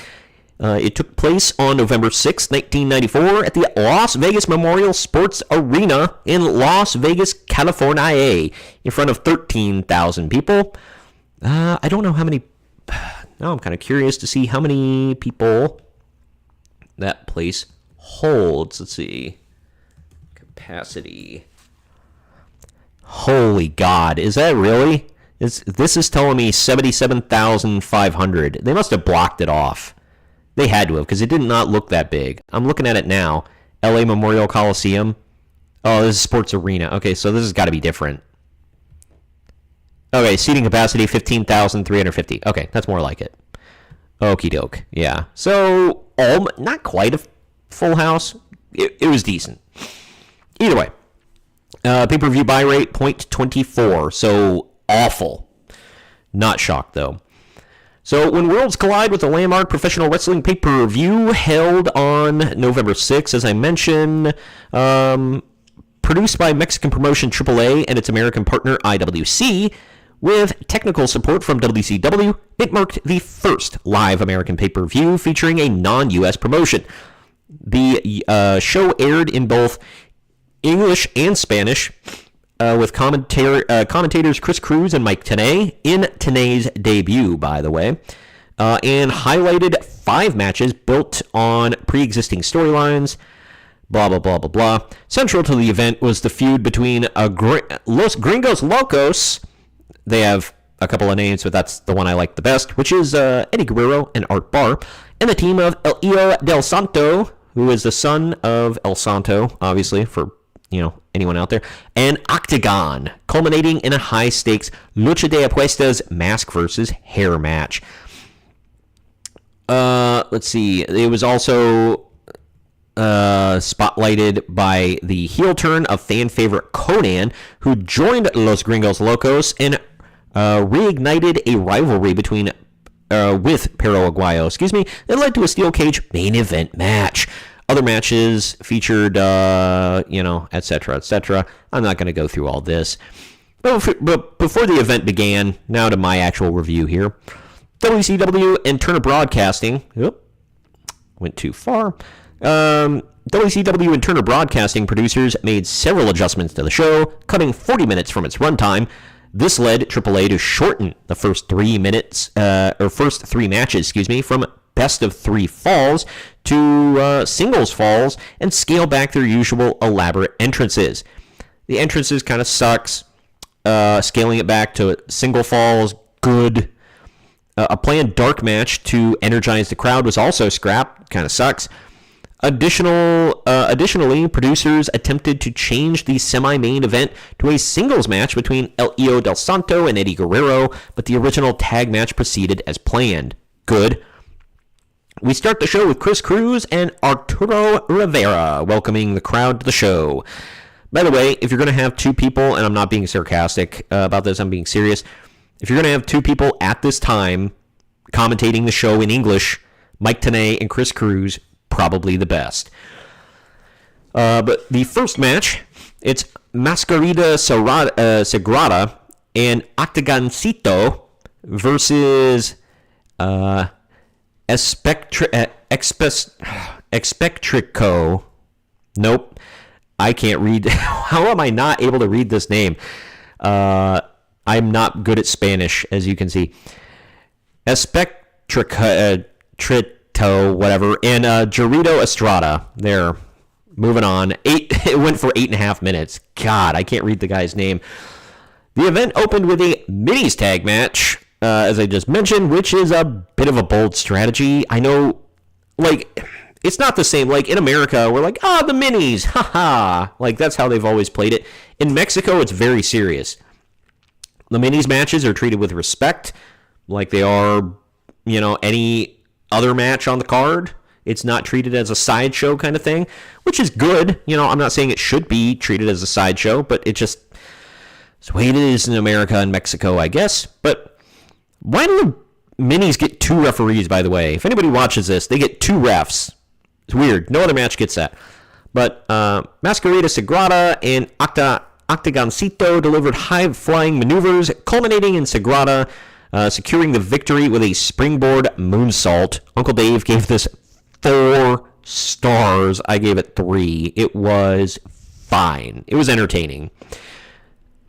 It took place on November 6, 1994 at the Las Vegas Memorial Sports Arena in Las Vegas, California, in front of 13,000 people. I don't know how many. Now I'm kind of curious to see how many people that place holds. Let's see. Capacity. Holy God. Is that really? This is telling me 77,500. They must have blocked it off. They had to have, because it did not look that big. I'm looking at it now. LA Memorial Coliseum. Oh, this is Sports Arena. Okay, so this has got to be different. Okay, seating capacity 15,350. Okay, that's more like it. Okie doke. Yeah. So, not quite a full house. It was decent. Either way. Pay-per-view buy rate, 0.24. So, awful. Not shocked, though. So when worlds collide with the landmark professional wrestling pay-per-view held on November 6th, as I mentioned, produced by Mexican promotion AAA and its American partner IWC, with technical support from WCW, it marked the first live American pay-per-view featuring a non-U.S. promotion. The show aired in both English and Spanish, with commentators Chris Cruz and Mike Tenay in Tenay's debut, by the way, and highlighted 5 matches built on pre-existing storylines, blah, blah, blah, blah, blah. Central to the event was the feud between Los Gringos Locos. They have a couple of names, but that's the one I like the best, which is Eddie Guerrero and Art Barr, and the team of El Hijo del Santo, who is the son of El Santo, obviously, for anyone out there, and Octagon, culminating in a high-stakes lucha de apuestas mask versus hair match. Let's see. It was also spotlighted by the heel turn of fan favorite Conan, who joined Los Gringos Locos and reignited a rivalry with Perro Aguayo, that led to a steel cage main event match. Other matches featured, etc., etc. I'm not going to go through all this. But before the event began, now to my actual review here. WCW and Turner Broadcasting, went too far. WCW and Turner Broadcasting producers made several adjustments to the show, cutting 40 minutes from its runtime. This led AAA to shorten the first 3 matches, from best of 3 falls to singles falls and scale back their usual elaborate entrances. The entrances kind of sucks. Scaling it back to single falls, good. A planned dark match to energize the crowd was also scrapped. Kind of sucks. Additionally, producers attempted to change the semi-main event to a singles match between El Hijo del Santo and Eddie Guerrero, but the original tag match proceeded as planned. Good. We start the show with Chris Cruz and Arturo Rivera welcoming the crowd to the show. By the way, if you're going to have 2 people, and I'm not being sarcastic about this, I'm being serious. If you're going to have 2 people at this time commentating the show in English, Mike Tenay and Chris Cruz, probably the best. But the first match, it's Mascarita Sagrada and Octagoncito versus Expectrico. Nope. I can't read. How am I not able to read this name? I'm not good at Spanish, as you can see. Trito, whatever, and Jarito Estrada. There. Moving on. It went for 8.5 minutes. God, I can't read the guy's name. The event opened with a minis tag match, as I just mentioned, which is a bit of a bold strategy. I know, it's not the same. In America, we're like, the minis, haha. That's how they've always played it. In Mexico, it's very serious. The minis matches are treated with respect, like they are, any other match on the card. It's not treated as a sideshow kind of thing, which is good. I'm not saying it should be treated as a sideshow, but it's the way it is in America and Mexico, I guess. But why do the minis get 2 referees, by the way? If anybody watches this, they get 2 refs. It's weird. No other match gets that. But Mascarita Sagrada and Octagoncito delivered high-flying maneuvers, culminating in Sagrada securing the victory with a springboard moonsault. Uncle Dave gave this 4 stars. I gave it 3. It was fine. It was entertaining.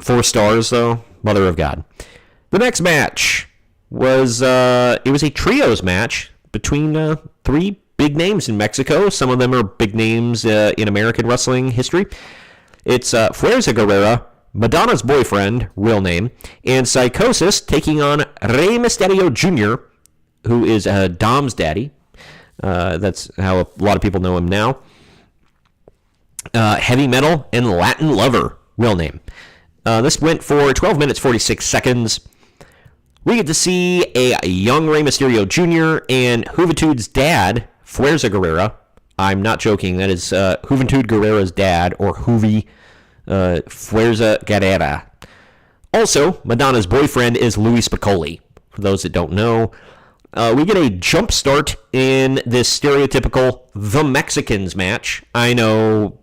4 stars, though. Mother of God. The next match was it was a trios match between 3 big names in Mexico. Some of them are big names in American wrestling history. It's Fuerza Guerrera, Madonna's boyfriend, real name, and Psychosis taking on Rey Mysterio Jr., who is Dom's daddy. That's how a lot of people know him now. Heavy Metal and Latin Lover, real name. This went for 12 minutes, 46 seconds. We get to see a young Rey Mysterio Jr. and Juventude's dad, Fuerza Guerrera. I'm not joking. That is Juventud Guerrera's dad, or Juvi, Fuerza Guerrera. Also, Madonna's boyfriend is Louis Spicolli. For those that don't know, we get a jump start in this stereotypical The Mexicans match. I know,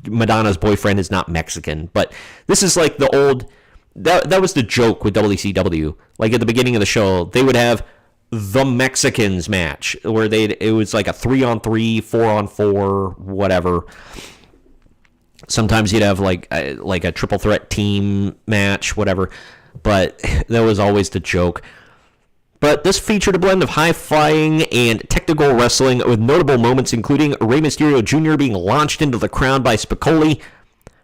Madonna's boyfriend is not Mexican, but this is like the old. That was the joke with WCW. Like at the beginning of the show, they would have the Mexicans match where it was like a 3-on-3, 4-on-4, whatever. Sometimes you'd have like a triple threat team match, whatever. But that was always the joke. But this featured a blend of high-flying and technical wrestling with notable moments including Rey Mysterio Jr. being launched into the crowd by Spicolli.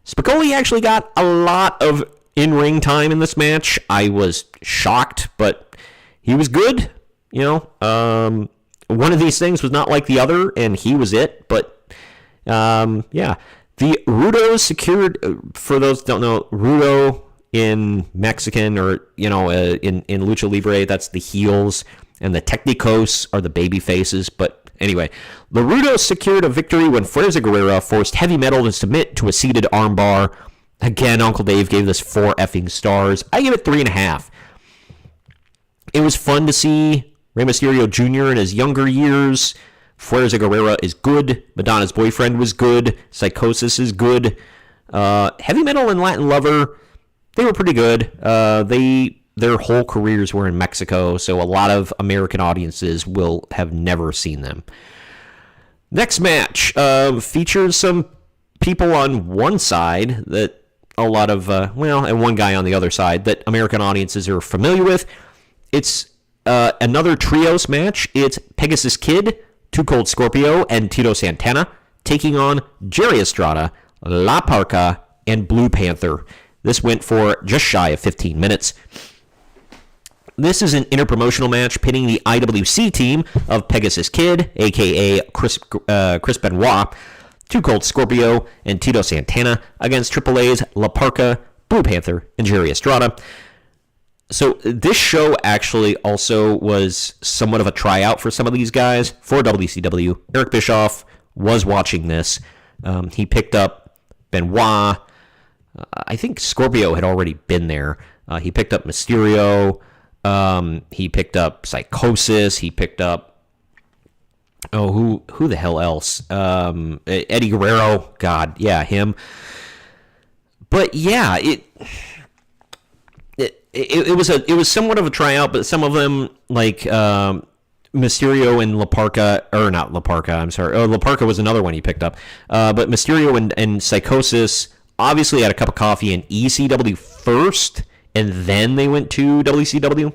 Spicolli actually got a lot of in-ring time in this match. I was shocked, but he was good. One of these things was not like the other, and he was it. But, yeah. The Rudos secured, for those who don't know, Rudo in Mexican or, in Lucha Libre, that's the heels, and the Technicos are the baby faces. But anyway, the Rudos secured a victory when Fuerza Guerrera forced Heavy Metal to submit to a seated armbar. Again, Uncle Dave gave this 4 effing stars. I give it 3.5. It was fun to see Rey Mysterio Jr. in his younger years. Fuerza Guerrera is good. Madonna's boyfriend was good. Psychosis is good. Heavy Metal and Latin Lover, they were pretty good. Their whole careers were in Mexico, so a lot of American audiences will have never seen them. Next match features some people on one side that a lot of, and one guy on the other side that American audiences are familiar with. It's another trios match. It's Pegasus Kid, Too Cold Scorpio, and Tito Santana taking on Jerry Estrada, La Parca, and Blue Panther. This went for just shy of 15 minutes. This is an interpromotional match pitting the IWC team of Pegasus Kid, a.k.a. Chris Benoit, Too Cold Scorpio, and Tito Santana against AAA's La Parca, Blue Panther, and Jerry Estrada. So this show actually also was somewhat of a tryout for some of these guys for WCW. Eric Bischoff was watching this. He picked up Benoit. I think Scorpio had already been there. He picked up Mysterio. He picked up Psychosis. He picked up who the hell else? Eddie Guerrero. God, yeah, him. But yeah, it was somewhat of a tryout, but some of them like Mysterio and La Parca, or not La Parca, I'm sorry. La Parca was another one he picked up. But Mysterio and Psychosis obviously had a cup of coffee in ECW first, and then they went to WCW.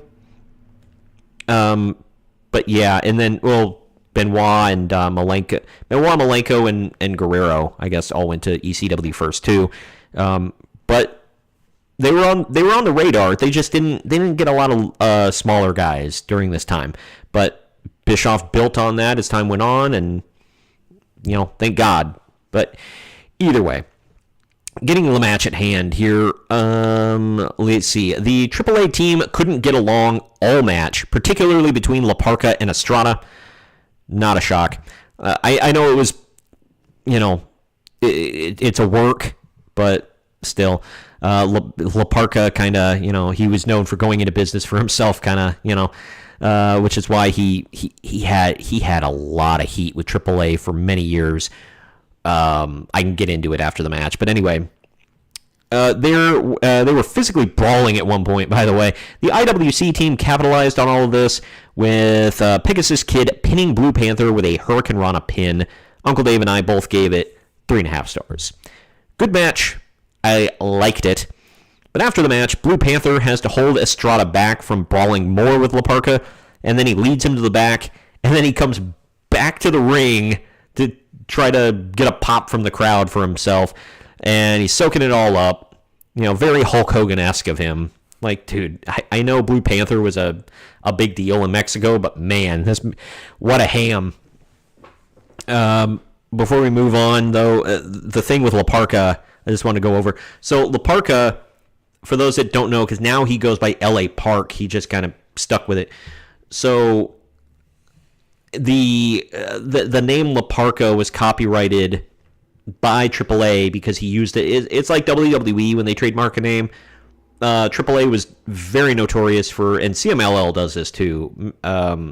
But yeah, and then Benoit and Malenko and Guerrero, I guess, all went to ECW first too. But they were on the radar. They just didn't get a lot of smaller guys during this time. But Bischoff built on that as time went on, and thank God. But either way, getting to the match at hand here, let's see. The AAA team couldn't get along all match, particularly between La Parca and Estrada. Not a shock. I know it was, it's a work, but still. La Parca kind of, he was known for going into business for himself, kind of, which is why he had a lot of heat with AAA for many years. I can get into it after the match, but anyway, they were physically brawling at one point. By the way, the IWC team capitalized on all of this with Pegasus Kid pinning Blue Panther with a Hurricane Rana pin. Uncle Dave and I both gave it 3.5 stars. Good match. I liked it. But after the match, Blue Panther has to hold Estrada back from brawling more with La Parca, and then he leads him to the back, and then he comes back to the ring to try to get a pop from the crowd for himself, and he's soaking it all up. Very Hulk Hogan-esque of him. Like, dude, I know Blue Panther was a big deal in Mexico, but man, what a ham. Before we move on, though, the thing with La Parca, I just want to go over. So La Parca, for those that don't know, because now he goes by L.A. Park, he just kind of stuck with it. So the name La Parca was copyrighted. by AAA because he used it. It's like WWE when they trademark a name. AAA was very notorious for, and CMLL does this too.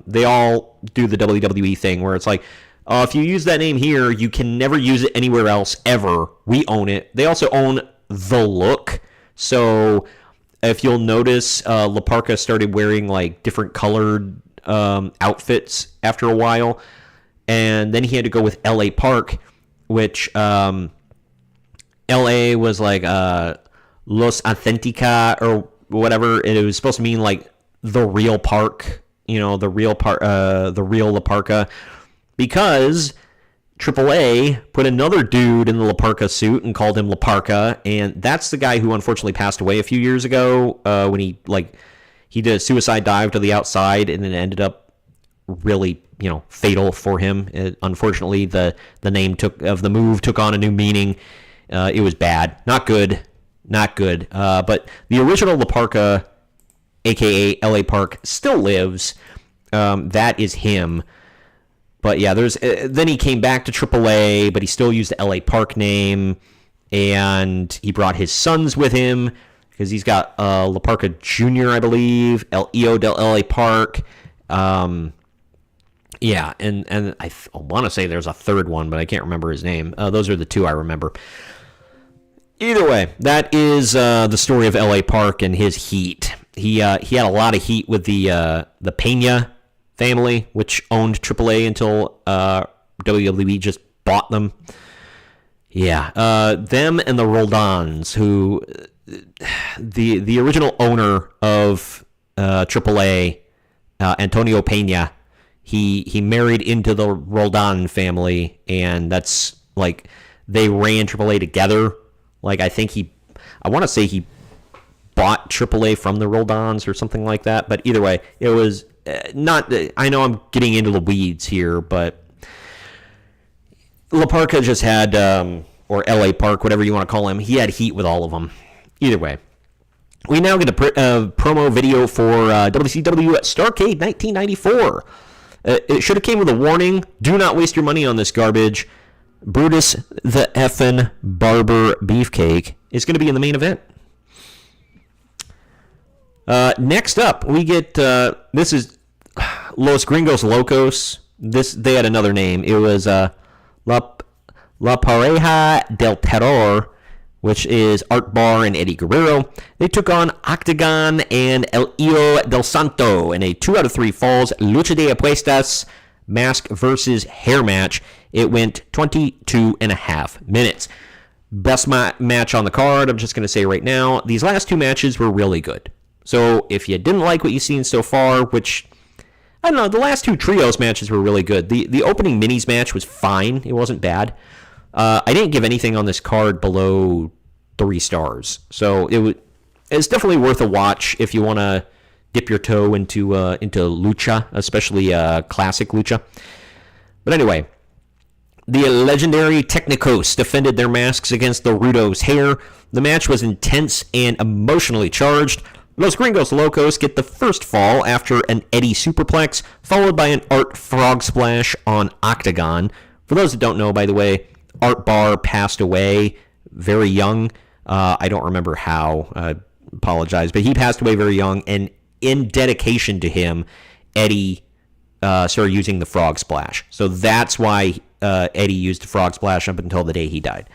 They all do the WWE thing where it's like, if you use that name here, you can never use it anywhere else ever. We own it. They also own the look. So if you'll notice, La Parka started wearing like different colored outfits after a while. And then he had to go with LA Park, which LA was like Los Authentica or whatever. It was supposed to mean like the real park, the real La Parka, because AAA put another dude in the La Parka suit and called him La Parka, and that's the guy who unfortunately passed away a few years ago when he did a suicide dive to the outside, and then it ended up really fatal for him. Unfortunately, the name of the move took on a new meaning. It was bad, not good. But the original La Parka, aka LA Park, still lives. That is him. But yeah, then he came back to AAA, but he still used the LA Park name, and he brought his sons with him because he's got La Parka Jr., I believe, El Io del LA Park. Yeah, and I want to say there's a third one, but I can't remember his name. Those are the two I remember. Either way, that is the story of LA Park and his heat. He had a lot of heat with the Pena family, which owned AAA until WWE just bought them. Yeah, them and the Roldans, who the original owner of AAA, Antonio Pena, he married into the Roldan family, and that's like they ran AAA together. Like I want to say he bought AAA from the Roldans or something like that. But either way, it was not. I know I'm getting into the weeds here, but La Parka just had, or LA Park, whatever you want to call him, he had heat with all of them. Either way, we now get a promo video for WCW at Starrcade 1994. It should have came with a warning: do not waste your money on this garbage. Brutus the effin' Barber Beefcake is going to be in the main event. Next up, we get this is Los Gringos Locos. They had another name. It was La Pareja del Terror, which is Art Barr and Eddie Guerrero. They took on Octagon and El Io del Santo in a 2 out of 3 falls lucha de apuestas mask versus hair match. It went 22.5 minutes. Best match on the card, I'm just going to say right now, these last 2 matches were really good. So if you didn't like what you've seen so far, which, I don't know, the last 2 trios matches were really good. The opening minis match was fine. It wasn't bad. I didn't give anything on this card below 3 stars. So it's definitely worth a watch if you want to dip your toe into lucha, especially classic lucha. But anyway, the legendary Technicos defended their masks against the Rudos' hair. The match was intense and emotionally charged. Los Gringos Locos get the first fall after an Eddie superplex, followed by an Art frog splash on Octagon. For those that don't know, by the way, Art Barr passed away very young. I don't remember how. I apologize. But he passed away very young, and in dedication to him, Eddie started using the frog splash. So that's why Eddie used the frog splash up until the day he died.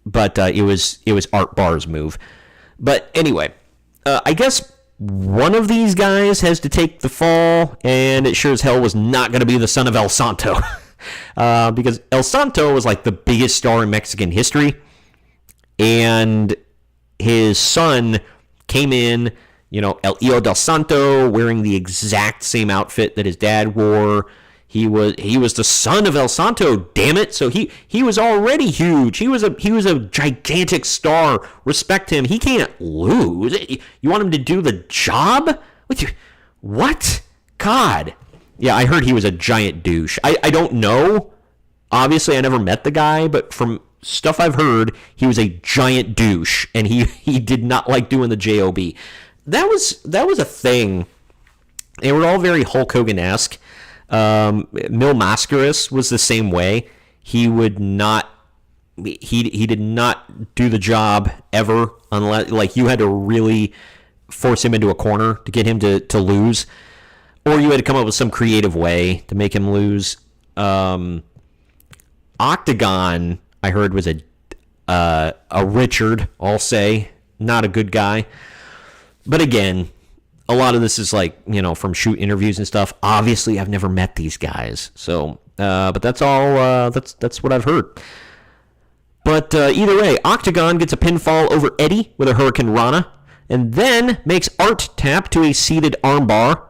But it was Art Barr's move. But anyway, I guess one of these guys has to take the fall, and it sure as hell was not going to be the son of El Santo. Because El Santo was like the biggest star in Mexican history, and his son came in, El Io del Santo, wearing the exact same outfit that his dad wore. He was the son of El Santo, damn it. So he was already huge. He was a gigantic star. Respect him. He can't lose. You want him to do the job? What? God. Yeah, I heard he was a giant douche. I don't know. Obviously, I never met the guy, but from stuff I've heard, he was a giant douche, and he did not like doing the job. That was a thing. They were all very Hulk Hogan-esque. Mil Mascaras was the same way. He would not he did not do the job ever, unless like you had to really force him into a corner to get him to lose, or you had to come up with some creative way to make him lose. Octagon, I heard, was a Richard, I'll say, not a good guy. But again, a lot of this is like, from shoot interviews and stuff. Obviously, I've never met these guys, so but that's all. That's what I've heard. But either way, Octagon gets a pinfall over Eddie with a Hurricane Rana, and then makes Art tap to a seated armbar.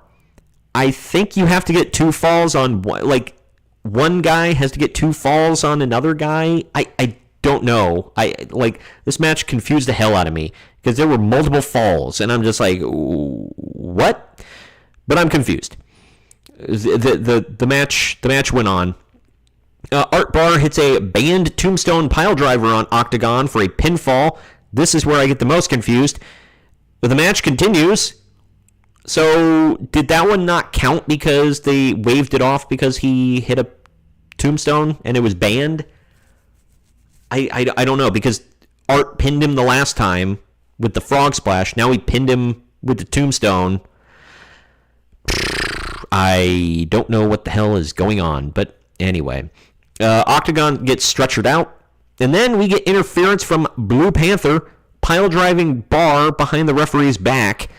I think you have to get 2 falls on one. Like, one guy has to get 2 falls on another guy. I don't know. This match confused the hell out of me because there were multiple falls, and I'm just like, what? But I'm confused. The match went on. Art Barr hits a banned tombstone piledriver on Octagon for a pinfall. This is where I get the most confused. But the match continues. So did that one not count because they waved it off because he hit a tombstone and it was banned? I don't know, because Art pinned him the last time with the frog splash. Now he pinned him with the tombstone. I don't know what the hell is going on, but anyway. Octagon gets stretchered out, and then we get interference from Blue Panther, pile driving Barr behind the referee's back.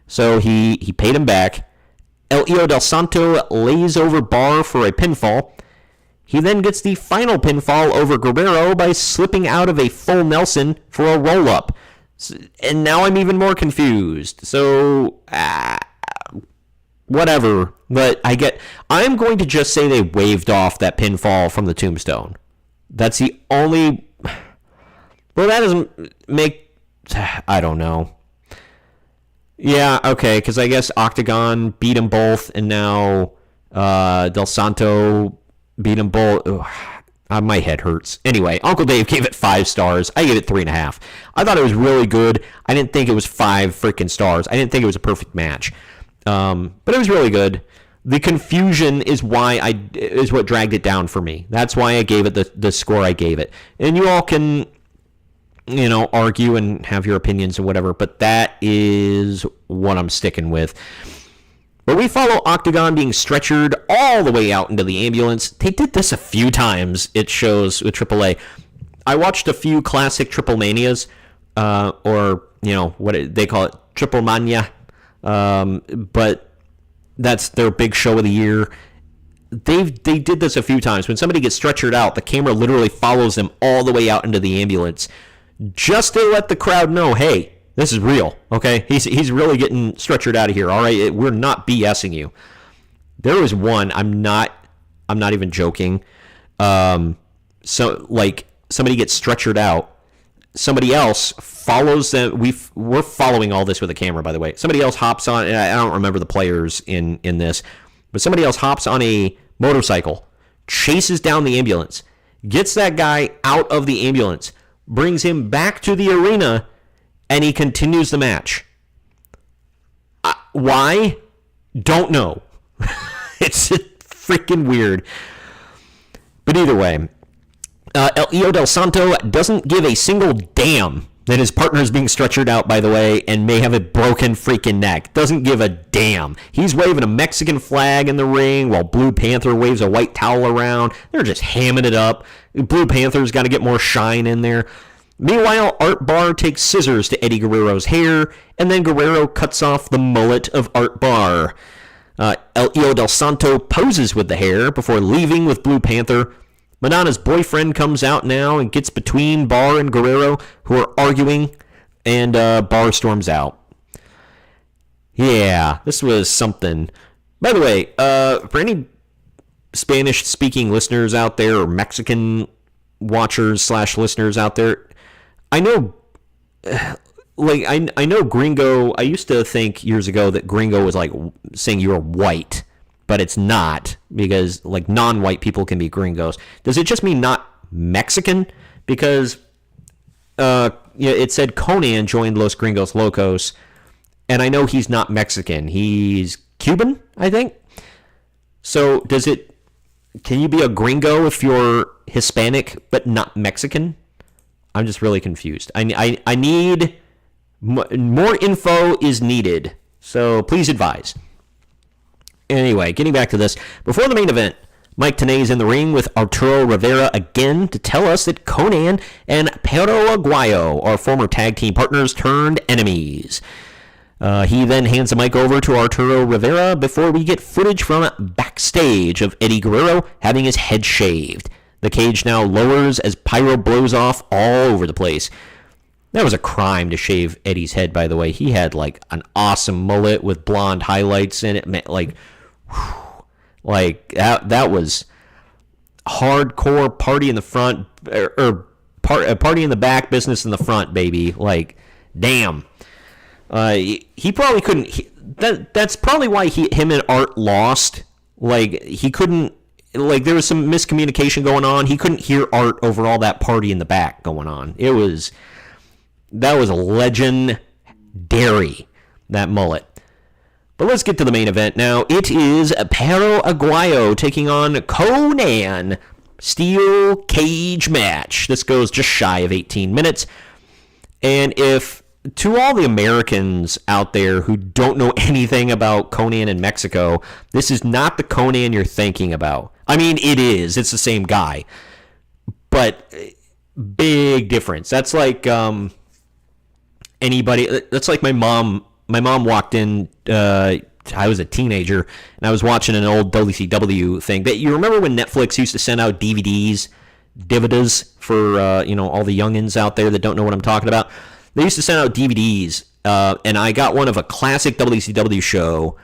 So he paid him back. El Hijo del Santo lays over Barr for a pinfall. He then gets the final pinfall over Guerrero by slipping out of a full Nelson for a roll-up. And now I'm even more confused. So, whatever. But I'm going to just say they waved off that pinfall from the tombstone. That's the only... Well, that doesn't make... I don't know. Yeah, okay, because I guess Octagon beat them both, and now Del Santo beat them both. My head hurts. Anyway, Uncle Dave gave it 5 stars. I gave it 3.5. I thought it was really good. I didn't think it was 5 freaking stars. I didn't think it was a perfect match. But it was really good. The confusion is what dragged it down for me. That's why I gave it the score I gave it. And you all can, argue and have your opinions and whatever, but that is what I'm sticking with. But we follow Octagon being stretchered all the way out into the ambulance. They did this a few times, it shows, with AAA. I watched a few classic Triple Manias, or, what they call it, Triple Mania. But that's their big show of the year. They did this a few times. When somebody gets stretchered out, the camera literally follows them all the way out into the ambulance, just to let the crowd know, hey, this is real, okay? He's really getting stretchered out of here, all right? We're not BSing you. There was one, I'm not even joking. So, like, somebody gets stretchered out. Somebody else follows them. We're following all this with a camera, by the way. Somebody else hops on, and I don't remember the players in this, but somebody else hops on a motorcycle, chases down the ambulance, gets that guy out of the ambulance, brings him back to the arena, and he continues the match. Why? Don't know. It's freaking weird. But either way, El Hijo del Santo doesn't give a single damn that his partner is being stretchered out, by the way, and may have a broken freaking neck. Doesn't give a damn. He's waving a Mexican flag in the ring while Blue Panther waves a white towel around. They're just hamming it up. Blue Panther's got to get more shine in there. Meanwhile, Art Barr takes scissors to Eddie Guerrero's hair, and then Guerrero cuts off the mullet of Art Barr. El Hijo del Santo poses with the hair before leaving with Blue Panther. Madonna's boyfriend comes out now and gets between Barr and Guerrero, who are arguing, and Barr storms out. Yeah, this was something. By the way, for any Spanish-speaking listeners out there, or Mexican watchers / listeners out there, I know, I know Gringo. I used to think years ago that Gringo was like saying you're white, but it's not, because like non-white people can be Gringos. Does it just mean not Mexican? Because it said Conan joined Los Gringos Locos, and I know he's not Mexican. He's Cuban, I think. So does it can you be a gringo if you're Hispanic but not Mexican? I'm just really confused. I need more info is needed, so please advise. Anyway, getting back to this. Before the main event, Mike Tenay is in the ring with Arturo Rivera again to tell us that Konnan and Perro Aguayo are former tag team partners turned enemies. He then hands the mic over to Arturo Rivera before we get footage from backstage of Eddie Guerrero having his head shaved. The cage now lowers as pyro blows off all over the place. That was a crime to shave Eddie's head, by the way. He had like an awesome mullet with blonde highlights in it. Like that was hardcore party in the front party in the back, business in the front, baby. Like, damn. He probably couldn't. That's probably why him and Art lost. Like, he couldn't. Like, there was some miscommunication going on. He couldn't hear Art over all that party in the back going on. That was legendary, that mullet. But let's get to the main event now. It is Perro Aguayo taking on Konnan. Steel cage match. This goes just shy of 18 minutes. And if, to all the Americans out there who don't know anything about Konnan in Mexico, this is not the Konnan you're thinking about. I mean, it is. It's the same guy. But big difference. That's like anybody. That's like my mom. My mom walked in. I was a teenager, and I was watching an old WCW thing. That you remember when Netflix used to send out DVDs for all the youngins out there that don't know what I'm talking about. They used to send out DVDs, and I got one of a classic WCW show,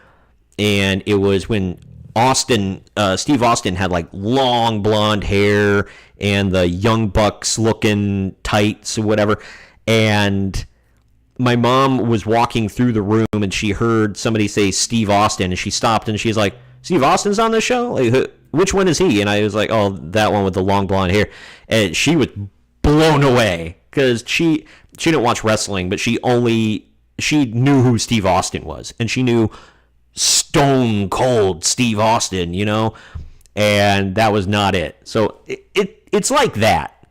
and it was when Steve Austin had like long blonde hair and the Young Bucks looking tights or whatever, and my mom was walking through the room and she heard somebody say Steve Austin, and she stopped and she's like, Steve Austin's on this show? Like, which one is he? And I was like, oh, that one with the long blonde hair. And she was blown away because she didn't watch wrestling, but she knew who Steve Austin was, and she knew Stone Cold Steve Austin, and that was not it. So it's like that,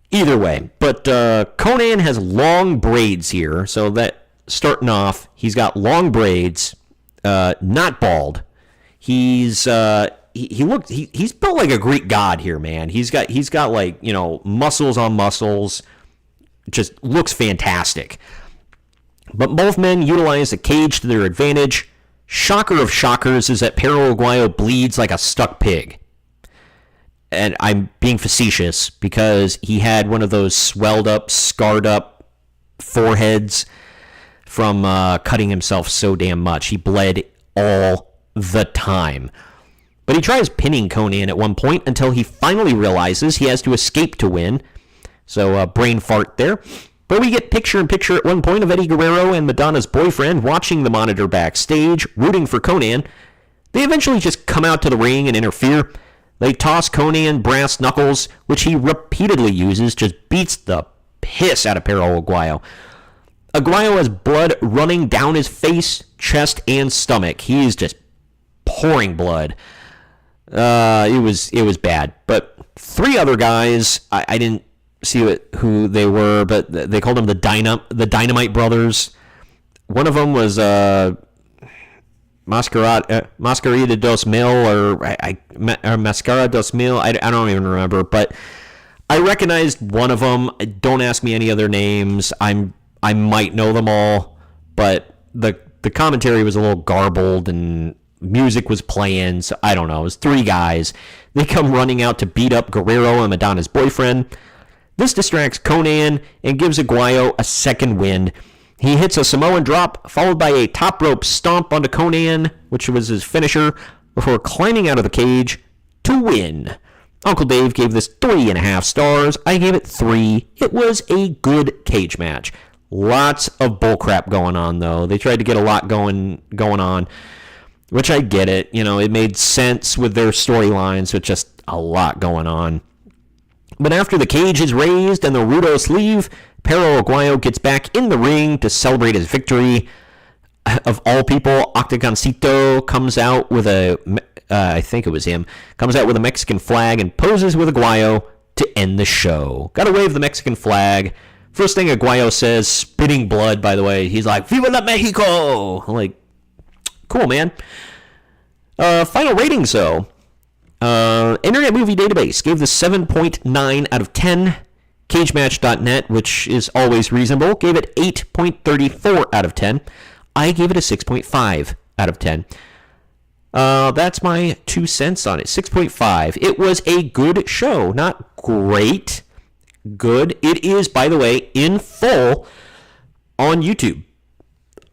Either way, but Konnan has long braids here, so that starting off, he's got long braids, not bald. He's he's built like a Greek god here, man. He's got like, muscles on muscles. Just looks fantastic. But both men utilize the cage to their advantage. Shocker of shockers is that Perro Aguayo bleeds like a stuck pig. And I'm being facetious because he had one of those swelled up, scarred up foreheads from cutting himself so damn much. He bled all the time. But he tries pinning Konnan at one point until he finally realizes he has to escape to win. So brain fart there. But we get picture-in-picture at one point of Eddie Guerrero and Madonna's boyfriend watching the monitor backstage, rooting for Konnan. They eventually just come out to the ring and interfere. They toss Konnan brass knuckles, which he repeatedly uses, just beats the piss out of Perro Aguayo. Aguayo has blood running down his face, chest, and stomach. He is just pouring blood. It was bad. But three other guys, I didn't see who they were, but they called them the Dynamite Brothers. One of them was Mascarita dos Mil or Mascara dos Mil. I don't even remember, but I recognized one of them. Don't ask me any other names. I might know them all, but the commentary was a little garbled and music was playing, so I don't know. It was three guys. They come running out to beat up Guerrero and Madonna's boyfriend. This distracts Konnan and gives Aguayo a second wind. He hits a Samoan drop, followed by a top rope stomp onto Konnan, which was his finisher, before climbing out of the cage to win. Uncle Dave gave this 3.5 stars. I gave it 3. It was a good cage match. Lots of bullcrap going on, though. They tried to get a lot going on, which I get it. It made sense with their storylines, with just a lot going on. But after the cage is raised and the Rudos leave, Perro Aguayo gets back in the ring to celebrate his victory. Of all people, Octagoncito comes out with a I think it was him, comes out with a Mexican flag and poses with Aguayo to end the show. Gotta wave the Mexican flag. First thing Aguayo says, spitting blood, by the way, he's like, "Viva la Mexico!" I'm like, cool, man. Final ratings, though. Internet Movie Database gave this 7.9 out of 10. CageMatch.net, which is always reasonable, gave it 8.34 out of 10. I gave it a 6.5 out of 10. That's my 2 cents on it. 6.5. It was a good show. Not great. Good. It is, by the way, in full on YouTube.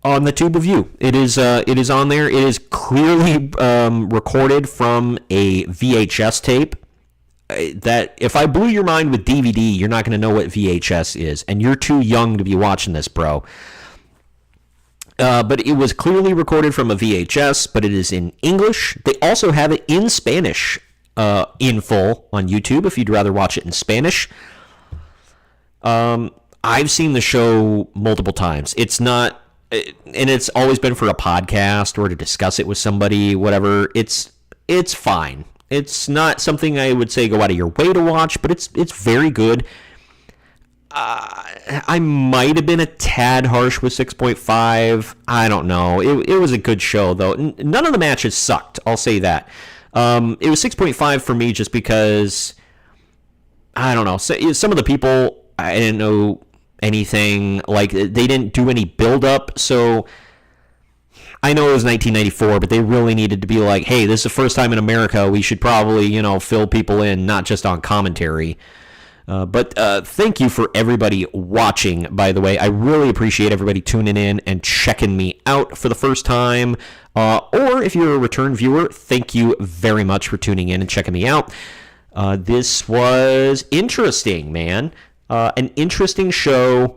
On the Tube of You. It is on there. It is clearly recorded from a VHS tape. That if I blew your mind with DVD, you're not going to know what VHS is. And you're too young to be watching this, bro. But it was clearly recorded from a VHS, but it is in English. They also have it in Spanish in full on YouTube if you'd rather watch it in Spanish. I've seen the show multiple times. It's not, and it's always been for a podcast or to discuss it with somebody, whatever. It's fine. It's not something I would say go out of your way to watch, but it's very good. I might have been a tad harsh with 6.5. I don't know. It was a good show, though. None of the matches sucked. I'll say that. It was 6.5 for me just because, I don't know. Some of the people, I didn't know anything. Like, they didn't do any build-up, so I know it was 1994, but they really needed to be like, hey, this is the first time in America. We should probably, fill people in, not just on commentary. But thank you for everybody watching, by the way. I really appreciate everybody tuning in and checking me out for the first time. Or if you're a return viewer, thank you very much for tuning in and checking me out. This was interesting, man. An interesting show,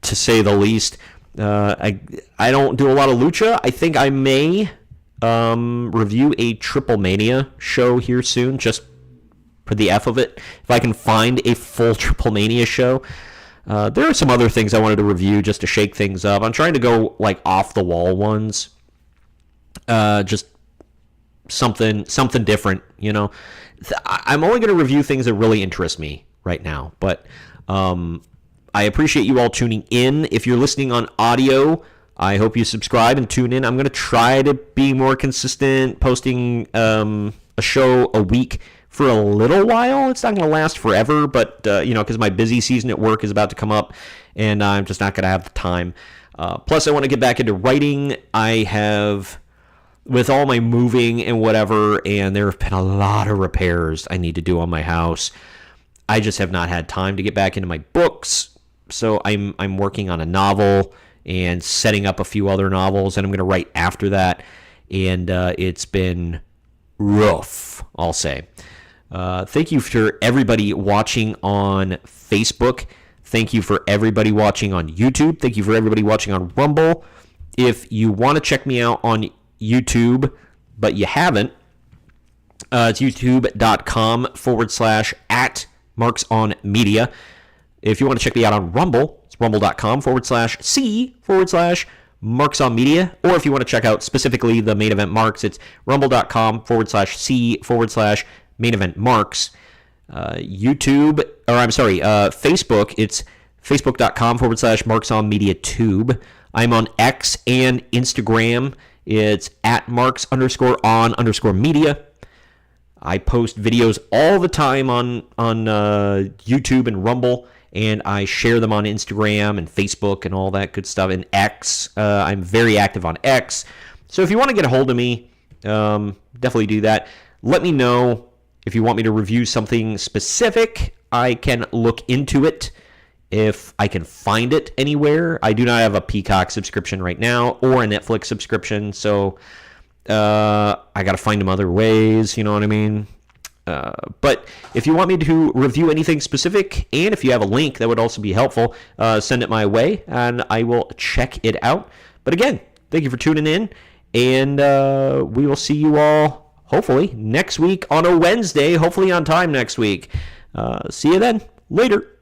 to say the least. I don't do a lot of lucha. I think I may review a Triple Mania show here soon, just for the F of it. If I can find a full Triple Mania show. There are some other things I wanted to review just to shake things up. I'm trying to go like off the wall ones. Just something different, I'm only going to review things that really interest me right now. But I appreciate you all tuning in. If you're listening on audio, I hope you subscribe and tune in. I'm going to try to be more consistent, posting a show a week for a little while. It's not going to last forever, but, because my busy season at work is about to come up, and I'm just not going to have the time. Plus, I want to get back into writing. I have, with all my moving and whatever, and there have been a lot of repairs I need to do on my house. I just have not had time to get back into my books. So I'm working on a novel and setting up a few other novels, and I'm going to write after that. And it's been rough, I'll say. Thank you for everybody watching on Facebook. Thank you for everybody watching on YouTube. Thank you for everybody watching on Rumble. If you want to check me out on YouTube, but you haven't, it's youtube.com/@MarksOnMedia. If you want to check me out on Rumble, it's rumble.com/C/MarksOnMedia. Or if you want to check out specifically the Main Event Marks, it's rumble.com/C/Main Event Marks. Facebook, it's facebook.com/MarksOnMediaTube. I'm on X and Instagram. It's @Marks_on_media. I post videos all the time on YouTube and Rumble, and I share them on Instagram and Facebook and all that good stuff. And X, I'm very active on X. So if you want to get a hold of me, definitely do that. Let me know if you want me to review something specific. I can look into it if I can find it anywhere. I do not have a Peacock subscription right now or a Netflix subscription, so I got to find them other ways, you know what I mean? But if you want me to review anything specific, and if you have a link, that would also be helpful, send it my way, and I will check it out. But again, thank you for tuning in, and we will see you all, hopefully, next week on a Wednesday, hopefully on time next week. See you then. Later.